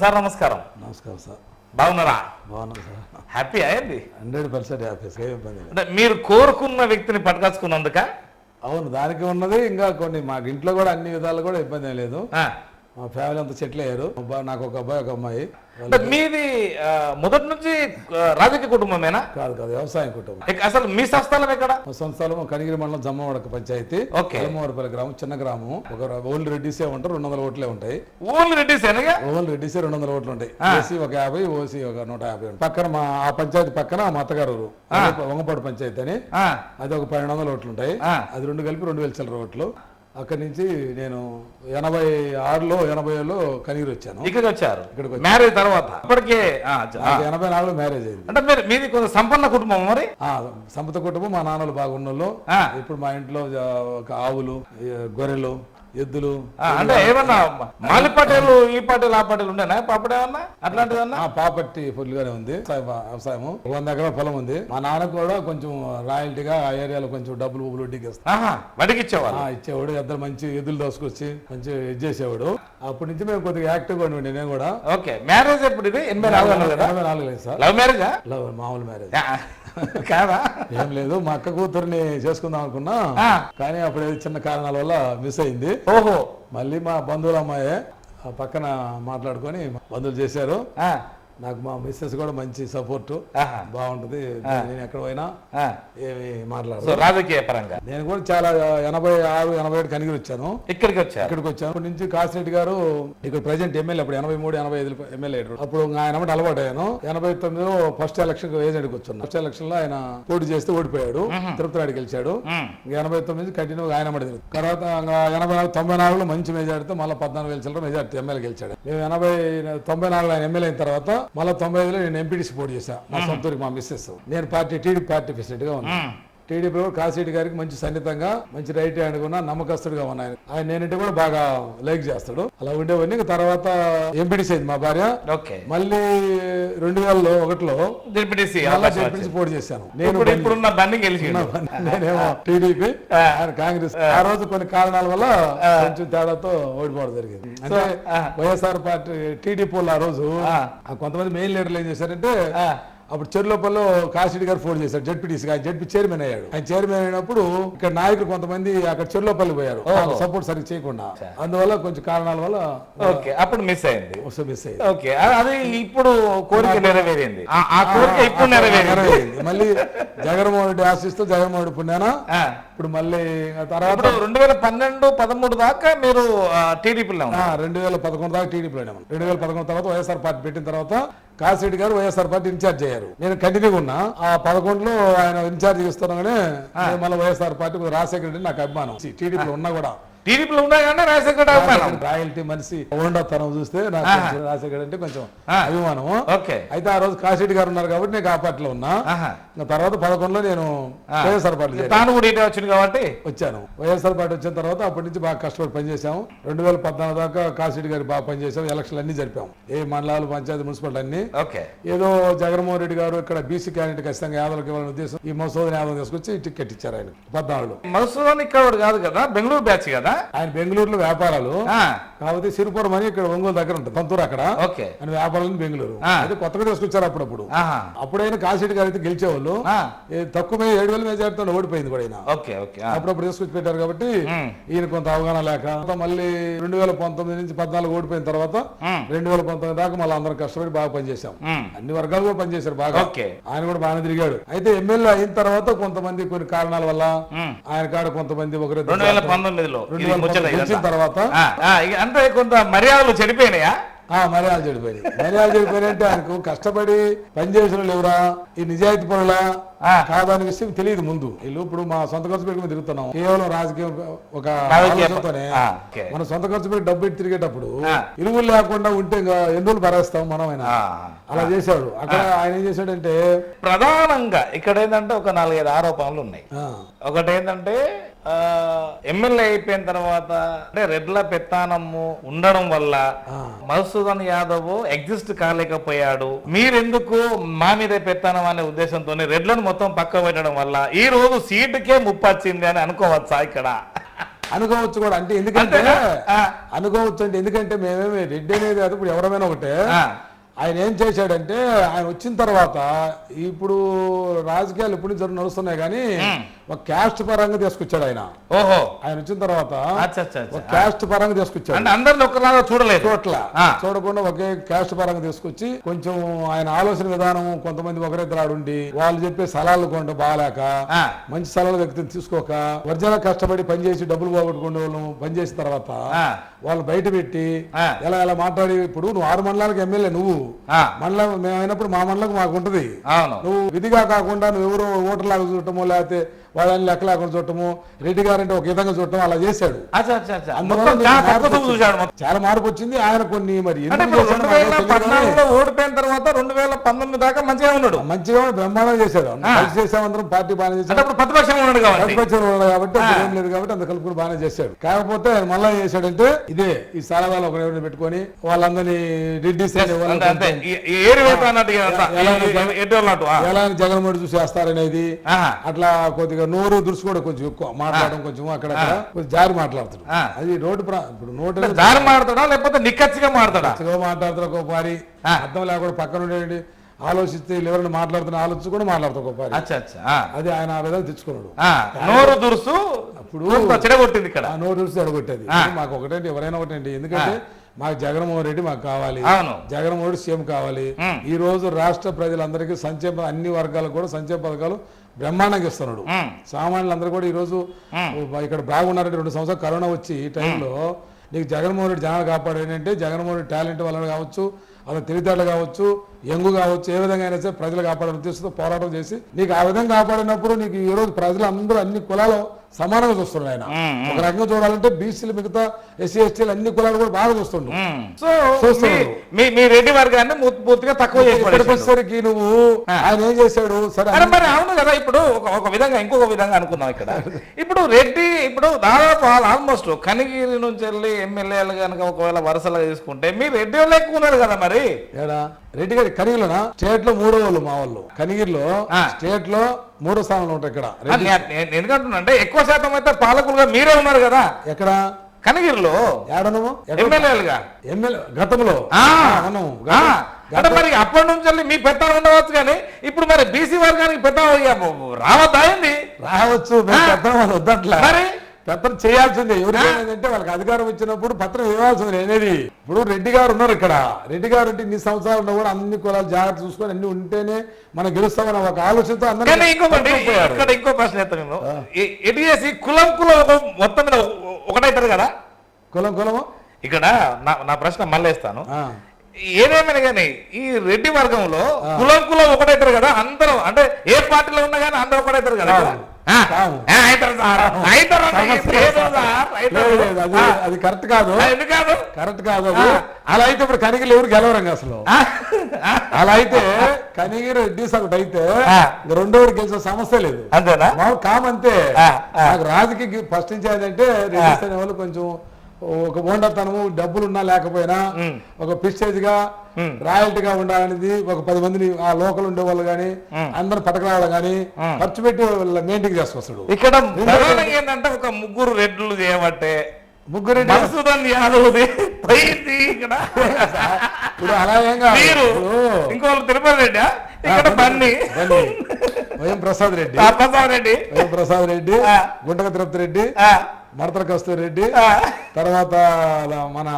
Sir నమస్కారం. నమస్కారం sir. బాగున్నారా? బాగున్నాను సార్. హ్యాపీ అయ్యింది? 100% హ్యాపీ సార్. ఇబ్బంది లేదు. అంటే మీరు కోరుకున్న వ్యక్తిని పట్టుకొచ్చుకున్నందుక? అవును, దానికి ఉన్నది. ఇంకా కొన్ని మాకు ఇంట్లో కూడా అన్ని విధాలు కూడా ఇబ్బంది ఏం లేదు. మా ఫ్యామిలీ అంతా సెటిల్ అయ్యారు. నాకు ఒక అబ్బాయి ఒక అమ్మాయి. మీది మొదటి నుంచి రాజకీయ కుటుంబమేనా? కాదు కాదు, వ్యవసాయం కుటుంబం. అసలు మీ స్వస్థలం ఎక్కడ? మా సంస్థలం కనిగిరి మండలం జమ్మవడక పంచాయతీ, ఎల్లమ్మవారిపల్లి గ్రామం, చిన్న గ్రామం. ఒక ఓన్లీ రెడ్డిసే ఉంటారు, 200 ఓట్లే ఉంటాయి. ఓన్లీ రెడ్డిసేనా? ఓన్లీ రెడ్డిసే 200 ఓట్లు ఉంటాయి. ఓసీ ఒక 50, ఓసీ ఒక 150. పక్కన మా ఆ పంచాయతీ పక్కన మా అత్తగారు వంగపాడు పంచాయతీ అని, అది ఒక 1200 ఓట్లు ఉంటాయి. అది రెండు కలిపి 2000 చిల్లర ఓట్లు. అక్కడి నుంచి నేను 86లో 87లో కనిగిరి వచ్చాను. ఇక్కడికి వచ్చారు మ్యారేజ్ తర్వాత? ఇప్పటికే 84లో మ్యారేజ్ అయింది. అంటే మీది కొంచెం సంపన్న కుటుంబం మరి? సంపద కుటుంబం. మా నాన్నలు బాగున్నోళ్ళు. ఇప్పుడు మా ఇంట్లో ఒక ఆవులు, గొర్రెలు, ఎద్దులు. అంటే ఏమన్నా మాలి పాటేలు, ఈ పాటేలు, ఆ పాటేలు ఉండేనా? పాపడ ఏమన్నా అట్లాంటిదన్నా? పాపట్టి ఫుల్ గానే ఉంది. వ్యవసాయం 100 ఎకరాల పొలం ఉంది. మా నాన్న కూడా కొంచెం రాయల్టీగా ఆ ఏరియాలో కొంచెం డబ్బులు వడ్డీకి వడ్డీకి ఇచ్చేవాడు. ఇచ్చేవాడు. ఇద్దరు మంచి ఎద్దులు దోసుకొచ్చి మంచి ఇది చేసేవాడు. అప్పటి నుంచి మేము కొద్దిగా యాక్టివ్గా ఉండి నేను కూడా. ఓకే, మ్యారేజ్ ఎప్పుడు? ఇది 84 లేదు సార్. లవ్ మ్యారేజా? లవ్, మామూలు మ్యారేజ్ కాదా? ఏం లేదు. మా అక్క కూతుర్ని చేసుకుందాం అనుకున్నా, కానీ అప్పుడు చిన్న కారణాల వల్ల మిస్ అయింది. ఓహో. మళ్ళీ మా బంధువుల అమ్మాయే పక్కన మాట్లాడుకొని బంధువులు చేశారు. నాకు మా మిస్సెస్ కూడా మంచి సపోర్ట్, బాగుంటది. నేను ఎక్కడ పోయినా ఏమి మాట్లాడదు రాజకీయ పరంగా. నేను కూడా చాలా 86, 87 కనిగిరి వచ్చాను. ఇక్కడికి వచ్చాను. అప్పటి నుంచి కాసిరెడ్డి గారు ఇక్కడ ప్రెసెంట్ ఎమ్మెల్యే, అప్పుడు 83, 85 ఎమ్మెల్యే. అప్పుడు ఆయన అలవాటు అయ్యాను. 89లో ఫస్ట్ ఎలక్షన్ ఏజెంట్కి వచ్చాను. ఫస్ట్ ఎలక్షన్ లో ఆయన పోటీ చేస్తే ఓడిపోయాడు. తిరుపతి నాయుడు గెలిచాడు. 89 కంటిన్యూ ఆయన అమ్మడి. తర్వాత 84, 94లో మంచి మెజార్టీతో మళ్ళీ 14,000 చిల్లర మెజార్టీ ఎమ్మెల్యే గెలిచాడు. మేము 94 ఆయన ఎమ్మెల్యే అయిన తర్వాత మళ్ళీ 95లో నేను ఎంపీటీసీ పోటీ చేశాను. మా సొంతూరికి మా మిస్సెస్. నేను టీడీపీ పార్టీ ప్రెసిడెంట్ గా ఉన్నాను. టీడీపీలో కాసిరెడ్డి గారికి మంచి సన్నిహితంగా, మంచి రైట్ హ్యాండ్ గా నమ్మకస్తుడిగా ఉన్నాను. ఆయన నేనంటే కూడా బాగా లైక్ చేస్తాడు. అలా ఉండేవన్నీ. తర్వాత ఎంపీటీసీ అయింది మా భార్య. మళ్ళీ 2001లో డిప్యూటీసీ పోటీ చేశాను. నేనేమో టీడీపీ, ఆయన కాంగ్రెస్. ఆ రోజు కొన్ని కారణాల వల్ల కొంచెం తేడాతో ఓడిపోవడం జరిగింది. అంటే వైఎస్ఆర్ పార్టీ టీడీపీ ఆ రోజు కొంతమంది మెయిన్ లీడర్లు ఏం చేశారంటే, అప్పుడు చెరులోపల్లో కాసిరెడ్డి గారు ఫోన్ చేశారు జడ్పీటీసీ. ఆయన జడ్పీ చైర్మన్ అయ్యాడు. ఆయన చైర్మన్ అయినప్పుడు ఇక్కడ నాయకులు కొంతమంది అక్కడ చెరులోపల్లి పోయారు, సపోర్ట్ సరిగ్గా చేయకుండా. అందువల్ల కొంచెం కారణాల వల్ల అప్పుడు మిస్ అయింది. అది ఇప్పుడు కోరిక నెరవేరింది. ఇప్పుడు నెరవేరింది. మళ్ళీ జగన్మోహన్ రెడ్డి ఆశిస్తూ జగన్మోహన్ రెడ్డి పుణ్యానా ఇప్పుడు మళ్ళీ తర్వాత 2012, 13 దాకా మీరు టీడీపీలో 2011 దాకా టీడీపీలో. 2011 తర్వాత వైఎస్ఆర్ పార్టీ పెట్టిన తర్వాత కాసిరెడ్డి గారు వైఎస్ఆర్ పార్టీ ఇన్ఛార్జ్ అయ్యారు. నేను కంటిన్యూగా ఉన్నా. ఆ 11లో ఆయన ఇన్ఛార్జ్ ఇస్తున్నాగానే మళ్ళీ వైఎస్ఆర్ పార్టీ రాజశేఖర రెడ్డి నాకు అభిమానం. టీడీపీలో ఉన్నా కూడా టీడీపీలో ఉన్నా కానీ రాయల్టీ మనిషి ఉండతనం చూస్తే నాకు రాజశేఖర్ అంటే కొంచెం అభిమానం. అయితే ఆ రోజు కాసిరెడ్డి గారు ఉన్నారు కాబట్టి నేను ఆ పార్టీలో ఉన్నా. తర్వాత 11లో నేను వైఎస్ఆర్ పార్టీ కాబట్టి వచ్చాను. వైఎస్ఆర్ పార్టీ వచ్చిన తర్వాత అప్పటి నుంచి బాగా కష్టపడి పనిచేసాము. 2014 దాకా కాసిరెడ్డి గారు బాగా పనిచేసాం. ఎలక్షన్లు అన్ని జరిపాము. ఏ మండలాలు, పంచాయతీ, మున్సిపాలిటీ అన్ని. ఏదో జగన్మోహన్ రెడ్డి గారు ఇక్కడ బీసీ క్యాండిడేట్ ఖచ్చితంగా యాదవ్కి ఇవ్వాలనే ఉద్దేశం ఈ మసూదన్ యాదవ్ తీసుకొచ్చి టికెట్ ఇచ్చారు ఆయన 14లో. మసూదన్ ఇక్కడ కాదు కదా, బెంగళూరు బ్యాచ్ కదా. ఆయన బెంగళూరులో వ్యాపారాలు, కాకపోతే సిరిపురం అని ఇక్కడ ఒంగోలు దగ్గర ఉంటుంది, పంతూరు. అక్కడ ఆయన వ్యాపారాలు బెంగళూరు. అయితే కొత్తగా తీసుకొచ్చారు అప్పుడప్పుడు. అప్పుడైనా కాసిరెడ్డి గారు అయితే గెలిచేవాళ్ళు. తక్కువ 7,000 మెజార్టీతో ఓడిపోయింది కూడా. అప్పుడప్పుడు తీసుకొచ్చి పెట్టారు కాబట్టి ఈయన కొంత అవగాహన లేక మళ్ళీ 2019 నుంచి 14 ఓడిపోయిన తర్వాత 2019 దాకా మళ్ళీ అందరం కష్టపడి బాగా పనిచేశాం. అన్ని వర్గాలు కూడా పనిచేశారు బాగా. ఆయన కూడా బాగానే తిరిగాడు. అయితే ఎమ్మెల్యే అయిన తర్వాత కొంతమంది కొన్ని కారణాల వల్ల ఆయన కాడ కొంతమంది ఒకరి 2019లో వచ్చిన తర్వాత అంటే కొంత మర్యాదలు చెడిపోయినాయా? మర్యాదలు చెడిపోయినాయంటే ఆయనకు కష్టపడి పనిచేసిన ఎవరా, ఈ నిజాయితీ పనులా కాదని విషయం తెలియదు ముందు. వీళ్ళు ఇప్పుడు మా సొంత ఖర్చు పెట్టుకుని తిరుగుతున్నాం. కేవలం రాజకీయం ఒక ఆలోచనతోనే మన సొంత ఖర్చు పెట్టి డబ్బు పెట్టి తిరిగేటప్పుడు ఇరువులు లేకుండా ఉంటే ఎందుకు భరేస్తాం మనం. ఆయన అలా చేశాడు. అక్కడ ఆయన ఏం చేశాడంటే, ప్రధానంగా ఇక్కడ ఏంటంటే ఒక 4-5 ఆరోపణలు ఉన్నాయి. ఒకటి ఏంటంటే ఎమ్మెల్యే అయిపోయిన తర్వాత అంటే రెడ్ల పెత్తానము ఉండడం వల్ల మధుసూదన్ యాదవ్ ఎగ్జిస్ట్ కాలేకపోయాడు. మీరెందుకు మా మీద పెత్తానం అనే ఉద్దేశంతో రెడ్లను మొత్తం పక్క పెట్టడం వల్ల ఈ రోజు సీటుకే ముప్పు వచ్చింది అని అనుకోవచ్చా ఇక్కడ? అనుకోవచ్చు కూడా. అంటే ఎందుకంటే అనుకోవచ్చు అంటే ఎందుకంటే మేమేమి రెడ్డి అనేది కాదు, ఇప్పుడు ఎవరైనా ఒకటే. ఆయన ఏం చేశాడంటే ఆయన వచ్చిన తర్వాత ఇప్పుడు రాజకీయాలు ఇప్పుడు నడుస్తున్నాయి కానీ ఒక క్యాస్ట్ పరంగా తీసుకొచ్చాడు ఆయన. ఓహో, ఆయన వచ్చిన తర్వాత ఒక క్యాస్ట్ పరంగా తీసుకొచ్చాడు. అందరిని ఒకలాగా చూడలేదు, చూడకుండా ఒకే క్యాస్ట్ పరంగా తీసుకొచ్చి కొంచెం ఆయన ఆలోచన విధానం కొంతమంది ఒకరిద్దరు ఉండి వాళ్ళు చెప్పే సలహాలు కొండ బాగాలేక మంచి సలహాలు వ్యక్తిని తీసుకోక ఒరిజినల్ కష్టపడి పనిచేసి డబ్బులు పోగొట్టుకునే వాళ్ళు పనిచేసిన తర్వాత వాళ్ళు బయట పెట్టి ఎలా ఎలా మాట్లాడి, ఇప్పుడు నువ్వు 6 మండలాలకు ఎమ్మెల్యే, నువ్వు మండలం మేము అయినప్పుడు మా మండలం మాకు ఉంటది. నువ్వు విధిగా కాకుండా నువ్వు ఎవరో ఓటర్లాగా చూడటము లేకపోతే వాళ్ళని లెక్క లేకుండా చూడటము, రెడ్డి గారంటే ఒక విధంగా చూడటం అలా చేశాడు. చాలా మార్పు వచ్చింది ఆయన. కొన్ని మరి ఓడిపోయిన తర్వాత 2019 దాకా మంచిగా ఉన్నాడు, మంచిగా బ్రహ్మాండంగా చేశాడు. కలిసి చేసాం అందరం, పార్టీ బాగానే చేశాడు. ప్రతిపక్షంగా ఉన్నాడు కాబట్టి ఏం లేదు కాబట్టి అంత కలుపుకుని బాగానే చేశాడు. కాకపోతే ఆయన మళ్ళా ఏం చేశాడంటే ఇదే ఈ సాలవాళ్ళు ఒకరిని పెట్టుకొని వాళ్ళందరినీ రెడ్డి ఎలా జగన్మోహన్ చూసి వేస్తారనేది అట్లా కొద్దిగా నోరు దురుసు కూడా కొంచెం ఎక్కువ మాట్లాడడం, కొంచెం అక్కడ కొంచెం జారి మాట్లాడుతాడు. అది రోడ్డు ఇప్పుడు నోటు జారి మాట్లాడతాడా లేకపోతే నిక్కచ్చిగా మాట్లాడతాడు ఒక పారి అర్థం లేకుండా పక్కన ఉండేది ఆలోచిస్తే ఎవరైనా మాట్లాడుతున్న ఆలోచించి కూడా మాట్లాడతాడు ఒక పారి. అది ఆయన ఆ విధంగా తెచ్చుకున్నాడు. నోరు దురుసు అప్పుడు చెడగొట్టింది ఇక్కడ, నోరు దురుసు చెడగొట్టేది. మాకు ఒకటంటే ఎవరైనా ఒకటండి, ఎందుకంటే మాకు జగన్మోహన్ రెడ్డి మాకు కావాలి, జగన్మోహన్ రెడ్డి సీఎం కావాలి. ఈ రోజు రాష్ట్ర ప్రజలందరికీ సంక్షేమ అన్ని వర్గాలకు కూడా సంక్షేమ పథకాలు బ్రహ్మాండంగా ఇస్తున్నాడు. సామాన్యులందరూ కూడా ఈ రోజు ఇక్కడ బాగున్నారంటే 2 సంవత్సరాలు కరోనా వచ్చి ఈ టైంలో నీకు జగన్మోహన్ రెడ్డి జనాలు కాపాడేంటే జగన్మోహన్ రెడ్డి టాలెంట్ వల్ల కావచ్చు, అతను తెలివితేటలు కావచ్చు, యంగు కావచ్చు, ఏ విధంగా అయినా సరే ప్రజలు కాపాడాలని ఉద్దేశంతో పోరాటం చేసి నీకు ఆ విధంగా కాపాడినప్పుడు నీకు ఈ రోజు ప్రజలందరూ అన్ని కులాలు సమానంగా చూస్తున్నాడు ఆయన. ఒక రకంగా చూడాలంటే బీసీలు మిగతా ఎస్సీ ఎస్టీలు అన్ని కులాలు కూడా బాగా చూస్తుండ్రు. మీ రెడ్డి వర్గాన్ని పూర్తిగా తక్కువ చేసేసరికి నువ్వు ఆయన ఏం చేశాడు సరే అవును కదా. ఇప్పుడు ఒక విధంగా ఇంకొక విధంగా అనుకున్నాం ఇక్కడ. ఇప్పుడు రెడ్డి ఇప్పుడు దాదాపు ఆల్మోస్ట్ కనిగిరి నుంచి వెళ్ళి ఎమ్మెల్యేలు కనుక ఒకవేళ వరుసలుగా తీసుకుంటే మీ రెడ్డి వాళ్ళు ఎక్కువ ఉన్నారు కదా. మరి రెడ్డి గారి కనిగిరిలోనా స్టేట్ లో 3వ వాళ్ళు మా వాళ్ళు, కనిగిరిలో స్టేట్ లో 3వ స్థానంలో ఉంటాయి. ఇక్కడ ఎందుకంటున్నా అంటే ఎక్కువ శాతం అయితే పాలకులుగా మీరే ఉన్నారు కదా. ఎక్కడ కనిగిరిలో ఏడనము ఎమ్మెల్యేలుగా ఎమ్మెల్యే గతంలో అంటే మరి అప్పటి నుంచి మీ పెత్తనం ఉండవచ్చు కానీ ఇప్పుడు మరి బీసీ వర్గానికి పెత్తనం రావద్దా? రావచ్చు, పెత్తనం వద్దట్లా, మరి పత్రం చేయాల్సిందే. ఎవరికైనా వాళ్ళకి అధికారం వచ్చినప్పుడు పత్రం ఇవ్వాల్సిందే అనేది. ఇప్పుడు రెడ్డి గారు ఉన్నారు ఇక్కడ, రెడ్డి గారు అంటే ఇన్ని సంవత్సరాలు ఉన్నా కూడా అన్ని కులాలు జాగ్రత్త చూసుకొని అన్ని ఉంటేనే మనం గెలుస్తామని ఒక ఆలోచనతో అందరూ. ఇంకో ప్రశ్న ఎత్తాను, ఎటు చేసి కులం మొత్తం మీద ఒకటైతారు కదా. కులము ఇక్కడ నా ప్రశ్న మళ్ళీ ఇస్తాను. ఏదేమైనా కానీ ఈ రెడ్డి వర్గంలో కులం ఒకటైతారు కదా అందరూ, అంటే ఏ పార్టీలో ఉన్నా కానీ అందరూ ఒకటైతారు కదా. అది కరెక్ట్ కాదు, కరెక్ట్ కాదు. అలా అయితే ఇప్పుడు కనిగిరి ఎవరు గెలవరంగా అసలు. అలా అయితే కనిగిరి రెడ్డిస్ ఒకటి అయితే రెండోది గెలిచిన సమస్య లేదు. మామూలు కామంతే. నాకు రాజకీయ ఫస్ట్ నుంచి ఏంటంటే రెడ్డిస్ అనే వాళ్ళు కొంచెం ఒక బోండతనము, డబ్బులున్నా లేకపోయినా ఒక పిస్టేజ్ గా రాయల్టీగా ఉండాలనేది. ఒక 10 మందిని ఆ లోకల్ ఉండే వాళ్ళు గానీ అందరూ పట్టకరావడం గానీ ఖర్చు పెట్టి మెయింటైన్ చేసుకొస్తాడు. ఇక్కడ ఏంటంటే ఒక 3 రెడ్లు చేయబట్టే 3 ఇప్పుడు అలా ఏం కాదు. ఇంకోళ్ళు తిరుపతి రెడ్డి, ఇక్కడ బన్నీ వైఎం ప్రసాద్ రెడ్డి, గుంటక తిరుపతి రెడ్డి, మడతల కస్తూరి రెడ్డి, తర్వాత మన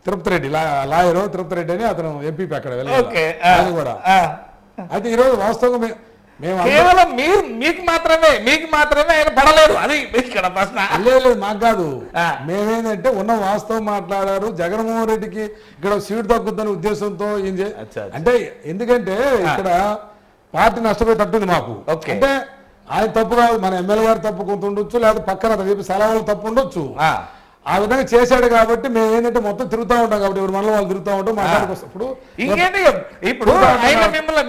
తిరుపతి రెడ్డి లాయరు తిరుపతి రెడ్డి అని అతను ఎంపీ అక్కడ వెళ్ళాలి కూడా. అయితే ఈరోజు వాస్తవంగా కేవలం మీకు మాత్రమే ఆయన పడలేదు, అది ఇక్కడ ప్రశ్న. లేదు మాకు కాదు, మేమేంటంటే ఉన్న వాస్తవం మాట్లాడారు. జగన్మోహన్ రెడ్డికి ఇక్కడ సీటు తగ్గుద్దనే ఉద్దేశంతో అంటే ఎందుకంటే ఇక్కడ పార్టీ నష్టపోయేటట్టుంది మాకు. అంటే ఆయన తప్పు కాదు, మన ఎమ్మెల్యే గారు తప్పు కొంత ఉండొచ్చు, లేదా పక్కన సలహాలు తప్పు ఉండొచ్చు. ఆ విధంగా చేశాడు కాబట్టి మేము ఏంటంటే మొత్తం తిరుగుతూ ఉంటాం కాబట్టి ఎవరు మనలో వాళ్ళు తిరుగుతూ ఉంటాం మాట్లాడుకొస్తాం. ఇంకేంటి ఇప్పుడు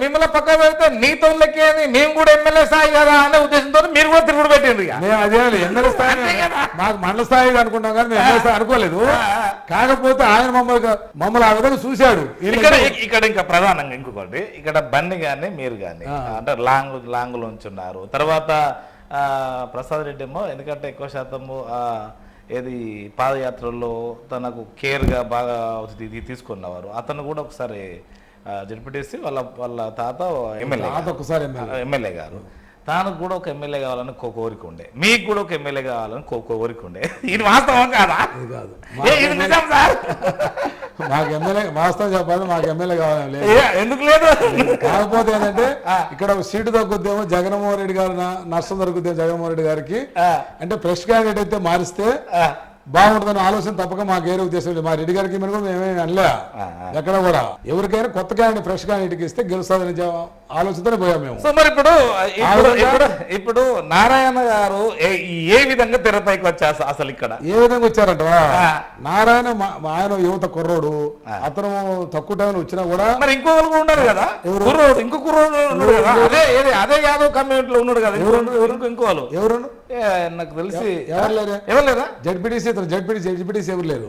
మిమ్మల్ని పక్క పెడితే నీతో లెక్కేది మేము కూడా ఎమ్మెల్యే స్థాయి కదా అనే ఉద్దేశంతో మీరు కూడా తిరుగుడు పెట్టిండ్రు. మేము అదే ఎమ్మెల్యే స్థాయి మాకు మండల స్థాయి అనుకుంటాం కానీ మేము ఎమ్మెల్యే స్థాయి అనుకోలేదు. కాకపోతే ఆయన మమ్మల్ని ఆ విధంగా చూశాడు. ఇక్కడ ఇంకా ప్రధానంగా ఇంకొకటి, ఇక్కడ బన్ని గాని మీరు గాని అంటే లాంగ్ లోంచి ఉన్నారు. తర్వాత ప్రసాద్ రెడ్డి ఏమో ఎందుకంటే ఎక్కువ శాతము ఏది పాదయాత్రలో తనకు కేర్గా బాగా తీసుకున్నవారు అతను కూడా ఒకసారి జడ్పీటీసీ వాళ్ళ తాత ఎమ్మెల్యే గారు తాను కూడా ఒక ఎమ్మెల్యే కావాలని కోరిక ఉండే, మీకు కూడా ఒక ఎమ్మెల్యే కావాలని కోరిక ఉండే. ఇది వాస్తవం కాదా? కాదు, ఇది నిజం సార్. మాకు ఎమ్మెల్యే వాస్తవం చెప్పాలి, మాకు ఎమ్మెల్యే కావాలని లేదు. ఎందుకు లేదు? కాకపోతే ఏంటంటే ఇక్కడ సీటు తగ్గుద్దేమో జగన్మోహన్ రెడ్డి గారు, నష్టం దొరుకుద్దేమో జగన్మోహన్ రెడ్డి గారికి. అంటే ఫ్రెష్ క్యాండిడేట్ అయితే మారిస్తే బాగుంటుందని ఆలోచన తప్పక మాకు ఏ ఉద్దేశం లేదు. మా రెడ్డి గారికి మేము మేమేమి అనలే ఎక్కడ కూడా. ఎవరికైనా కొత్త క్యాండిడేట్ ఫ్రెష్ క్యాండిడేట్కి ఇస్తే గెలుస్తుందని ఆలోచనతోనే పోయాం మేము. సో మరి ఇప్పుడు నారాయణ గారు ఏ విధంగా తెరపైకి వచ్చారు? అసలు ఇక్కడ ఏ విధంగా వచ్చారంట నారాయణ, ఆయన యువత కుర్రోడు, అతను తక్కువ టైంలో వచ్చినా కూడా మరి ఇంకొకరు ఉన్నారు కదా, ఇంకో కుర్రోడు ఉన్నాడు కదా, అదే యాదవ్ కమ్యూనిటీలో ఉన్నాడు కదా ఇంకోళ్ళు. ఎవరు నాకు తెలిసి ఎవరు లేరా? జడ్పీటీసీ ఎవరు లేరు.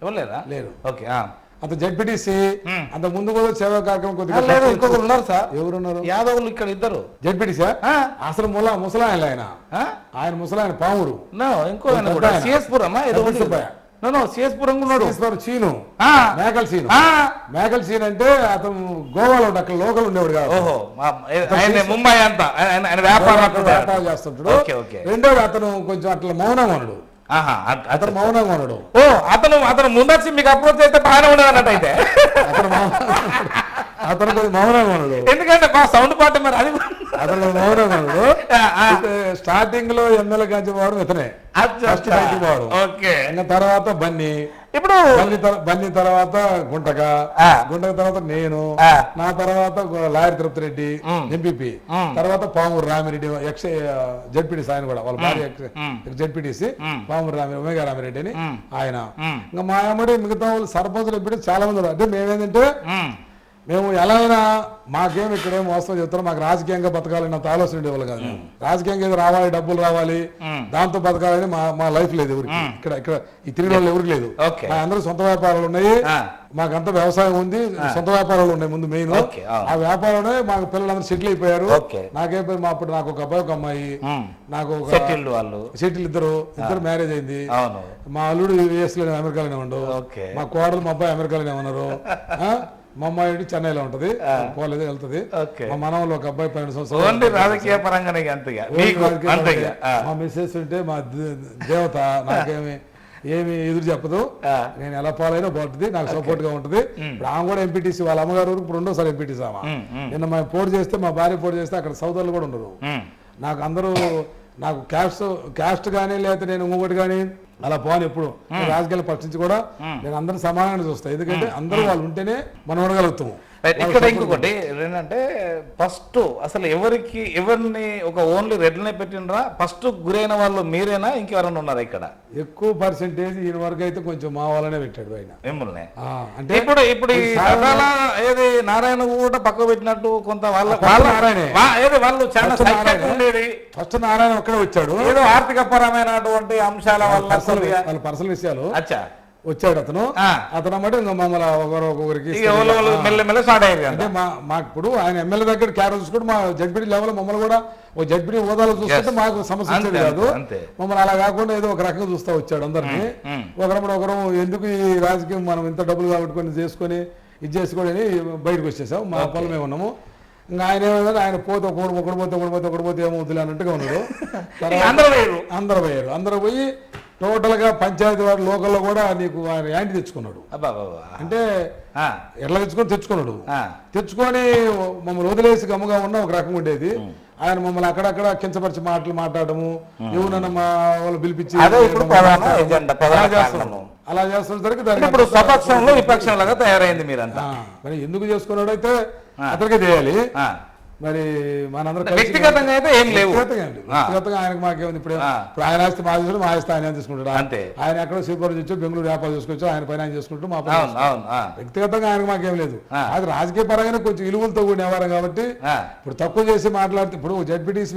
ఎవరు లేరు. ఓకే, అంత జడ్పీటీసీ అంత ముందు కూడా సేవా కార్యక్రమం కొద్దిగా ఇంకొకరు ఉన్నారు సార్. ఎవరున్నారు? యాదవులు ఇక్కడ ఇద్దరు జడ్పీటీసీ. అసలు ముసలాయన ఆయన ముసలాయన పాముడు. ఇంకో సిఎస్పురం చీను మేకల్ సీన్ అంటే అతను గోవాలో అక్కడ లోకల్ ఉండేవాడు కాదు. ముంబై అంతా వ్యాపారం చేస్తుంటాడు. రెండోది అతను కొంచెం అట్లా మౌనంగా ఉన్నాడు. అతను మౌనంగా ఉన్నాడు. అతను ముందొచ్చి మీకు అప్రోచ్ అయితే బాగానే ఉండదు అన్నట్టు. అయితే అతను కొంచెం మౌనంగా ఉన్నాడు, ఎందుకంటే మా సౌండ్ పాట మరి అది అతను మౌనంగా ఉన్నాడు. స్టార్టింగ్ లో ఎమ్మెల్యే కాంచి వాడు ఇతనే వాడు. ఇంకా తర్వాత బన్నీ తర్వాత గుంటక తర్వాత నేను, నా తర్వాత లాయర్ తిరుపతి రెడ్డి ఎంపీపీ, తర్వాత పామూరు రామిరెడ్డి ఎక్స్ జడ్పీటీసీ, ఆయన కూడా వాళ్ళ భార్య జడ్పీటీసీ పామూరు ఉమేగా రామిరెడ్డి అని ఆయన. ఇంకా మా అమ్మడి మిగతా వాళ్ళు సర్పంచులు ఎప్పుడు చాలా మంది. అంటే మేమేంటంటే మేము ఎలా అయినా మాకేం ఇక్కడేం వాస్తవం చెప్తారో మాకు రాజకీయంగా బతకాలని అంత ఆలోచన ఉండేవాళ్ళు కాదు. మేము రాజకీయంగా ఏదో రావాలి, డబ్బులు రావాలి, దాంతో బతకాలని మా లైఫ్ లేదు ఎవరికి. ఇక్కడ ఈ తిరిగి వాళ్ళు ఎవరికి లేదు. మా అందరూ సొంత వ్యాపారాలు ఉన్నాయి, మాకంతా వ్యవసాయం ఉంది, సొంత వ్యాపారాలు ఉన్నాయి. ముందు మెయిన్ ఆ వ్యాపారంలో మాకు పిల్లలందరూ సెటిల్ అయిపోయారు. నాకేపోయి అప్పుడు నాకు ఒక అబ్బాయి ఒక అమ్మాయి, నాకు ఒక సెటిల్ ఇద్దరు మ్యారేజ్ అయింది. మా అల్లుడు యుఎస్ లో అమెరికాలోనే ఉండవు, మా కోడలు మా అబ్బాయి అమెరికాలోనే ఉన్నారు. మా అమ్మాయి చెన్నైలో ఉంటది, పోలేదు వెళ్తుంది. మా మనవలు ఒక అబ్బాయి 12 సంవత్సరాలు రాజకీయ పరంగానే. మా మిస్సెస్ ఉంటే మా దేవత ఏమి ఎదురు చెప్పదు, నేను ఎలా పాలైనా బాగుంటుంది, నాకు సపోర్ట్ గా ఉంటుంది. ఇప్పుడు ఆమె కూడా ఎంపీటీసీ, వాళ్ళ అమ్మగారు ఇప్పుడు రెండోసారి ఎంపీటీసీ ఆమె. నిన్న మేము పోటీ చేస్తే, మా భార్య పోటీ చేస్తే అక్కడ సౌదర్లు కూడా ఉండరు. నాకు అందరూ నాకు క్యాస్ట్ కానీ లేకపోతే నేను ఇంకొకటి కానీ అలా పోను. ఎప్పుడు రాజకీయాల పక్ష నుంచి కూడా నేను అందరూ సమానంగా చూస్తాను. ఎందుకంటే అందరూ వాళ్ళు ఉంటేనే మనం ఉండగలుగుతాము. ఇక్కడ ఇంకొకటి ఏంటంటే ఫస్ట్ అసలు ఎవరిని ఒక ఓన్లీ రెడ్లనే పెట్టినరా? ఫస్ట్ గురైన వాళ్ళు మీరేనా, ఇంకెవరైనా ఉన్నారా? ఇక్కడ ఎక్కువ పర్సెంటేజ్ ఈయన వరకు అయితే కొంచెం మా వాళ్ళనే పెట్టాడు ఆయన. మిమ్మల్ని అంటే ఇప్పుడు ఏది నారాయణ కూడా పక్క పెట్టినట్టు కొంత వాళ్ళు చాలా ఉండేది. ఫస్ట్ నారాయణ ఒక్కడే వచ్చాడు, ఏదో ఆర్థికపరమైనటువంటి అంశాల వల్ల వాళ్ళ పర్సనల్ విషయాలు వచ్చాడు అతను. అతను అన్నమాట ఇంకా మమ్మల్ని ఒకరికి అంటే మాకు ఇప్పుడు ఆయన ఎమ్మెల్యే దగ్గర క్యారెట్ చూసుకుంటే మా జడ్పీటీ లెవెల్ మమ్మల్ని కూడా ఒక జడ్పీటీ హోదాలో చూసుకుంటే మాకు సమస్య వచ్చేది కాదు. మమ్మల్ని అలా కాకుండా ఏదో ఒక రకంగా చూస్తా వచ్చాడు అందరినీ. ఒకరు ఎందుకు ఈ రాజకీయం మనం ఇంత డబ్బులు కాబట్టుకొని చేసుకొని ఇది చేసుకోవడని బయటకు వచ్చేసాం. మా పొలం మేము ఉన్నాము. ఇంకా ఆయన ఏమన్నా ఆయన పోతే ఒకటి పోతే ఏమవుతుంది అన్నట్టుగా ఉన్నాడు. అందరూ పోయి టోటల్ గా పంచాయతీ వారి లోకల్లో కూడా నీకు యాంటీ తెచ్చుకున్నాడు. అంటే ఎట్లా తెచ్చుకున్నాడు. తెచ్చుకొని మమ్మల్ని వదిలేసి గమ్ముగా ఉన్న ఒక రకం ఉండేది. ఆయన మమ్మల్ని అక్కడక్కడ కించపరిచి మాట్లాడము, ఎవరన్నా మా వాళ్ళు పిలిపించి అలా చేస్తున్నసరికి విపక్షంలాగా తయారైంది మీరంతా. మరి ఎందుకు చేసుకున్నాడు అయితే అతనికే చేయాలి. మరి మనందరూ వ్యక్తిగతంగా అయితే ఏం లేవు. వ్యక్తిగతంగా ఆయనకు మాకేముంది. ఇప్పుడు ఆయన ఆస్తి మా తీసుకుంటే మా ఆస్తి ఆయన తీసుకుంటాడు. అంతే. ఆయన ఎక్కడో శ్రీపురం వచ్చి బెంగళూరు వ్యాపారం చేసుకోవచ్చు, ఆయన పైన ఆయన చేసుకుంటూ మా వ్యక్తిగతంగా ఆయనకు మాకేం లేదు. అది రాజకీయ పరంగానే కొంచెం విలువలతో కూడిన వ్యవహారం కాబట్టి ఇప్పుడు తక్కువ చేసి మాట్లాడితే ఇప్పుడు జడ్పీటీసీ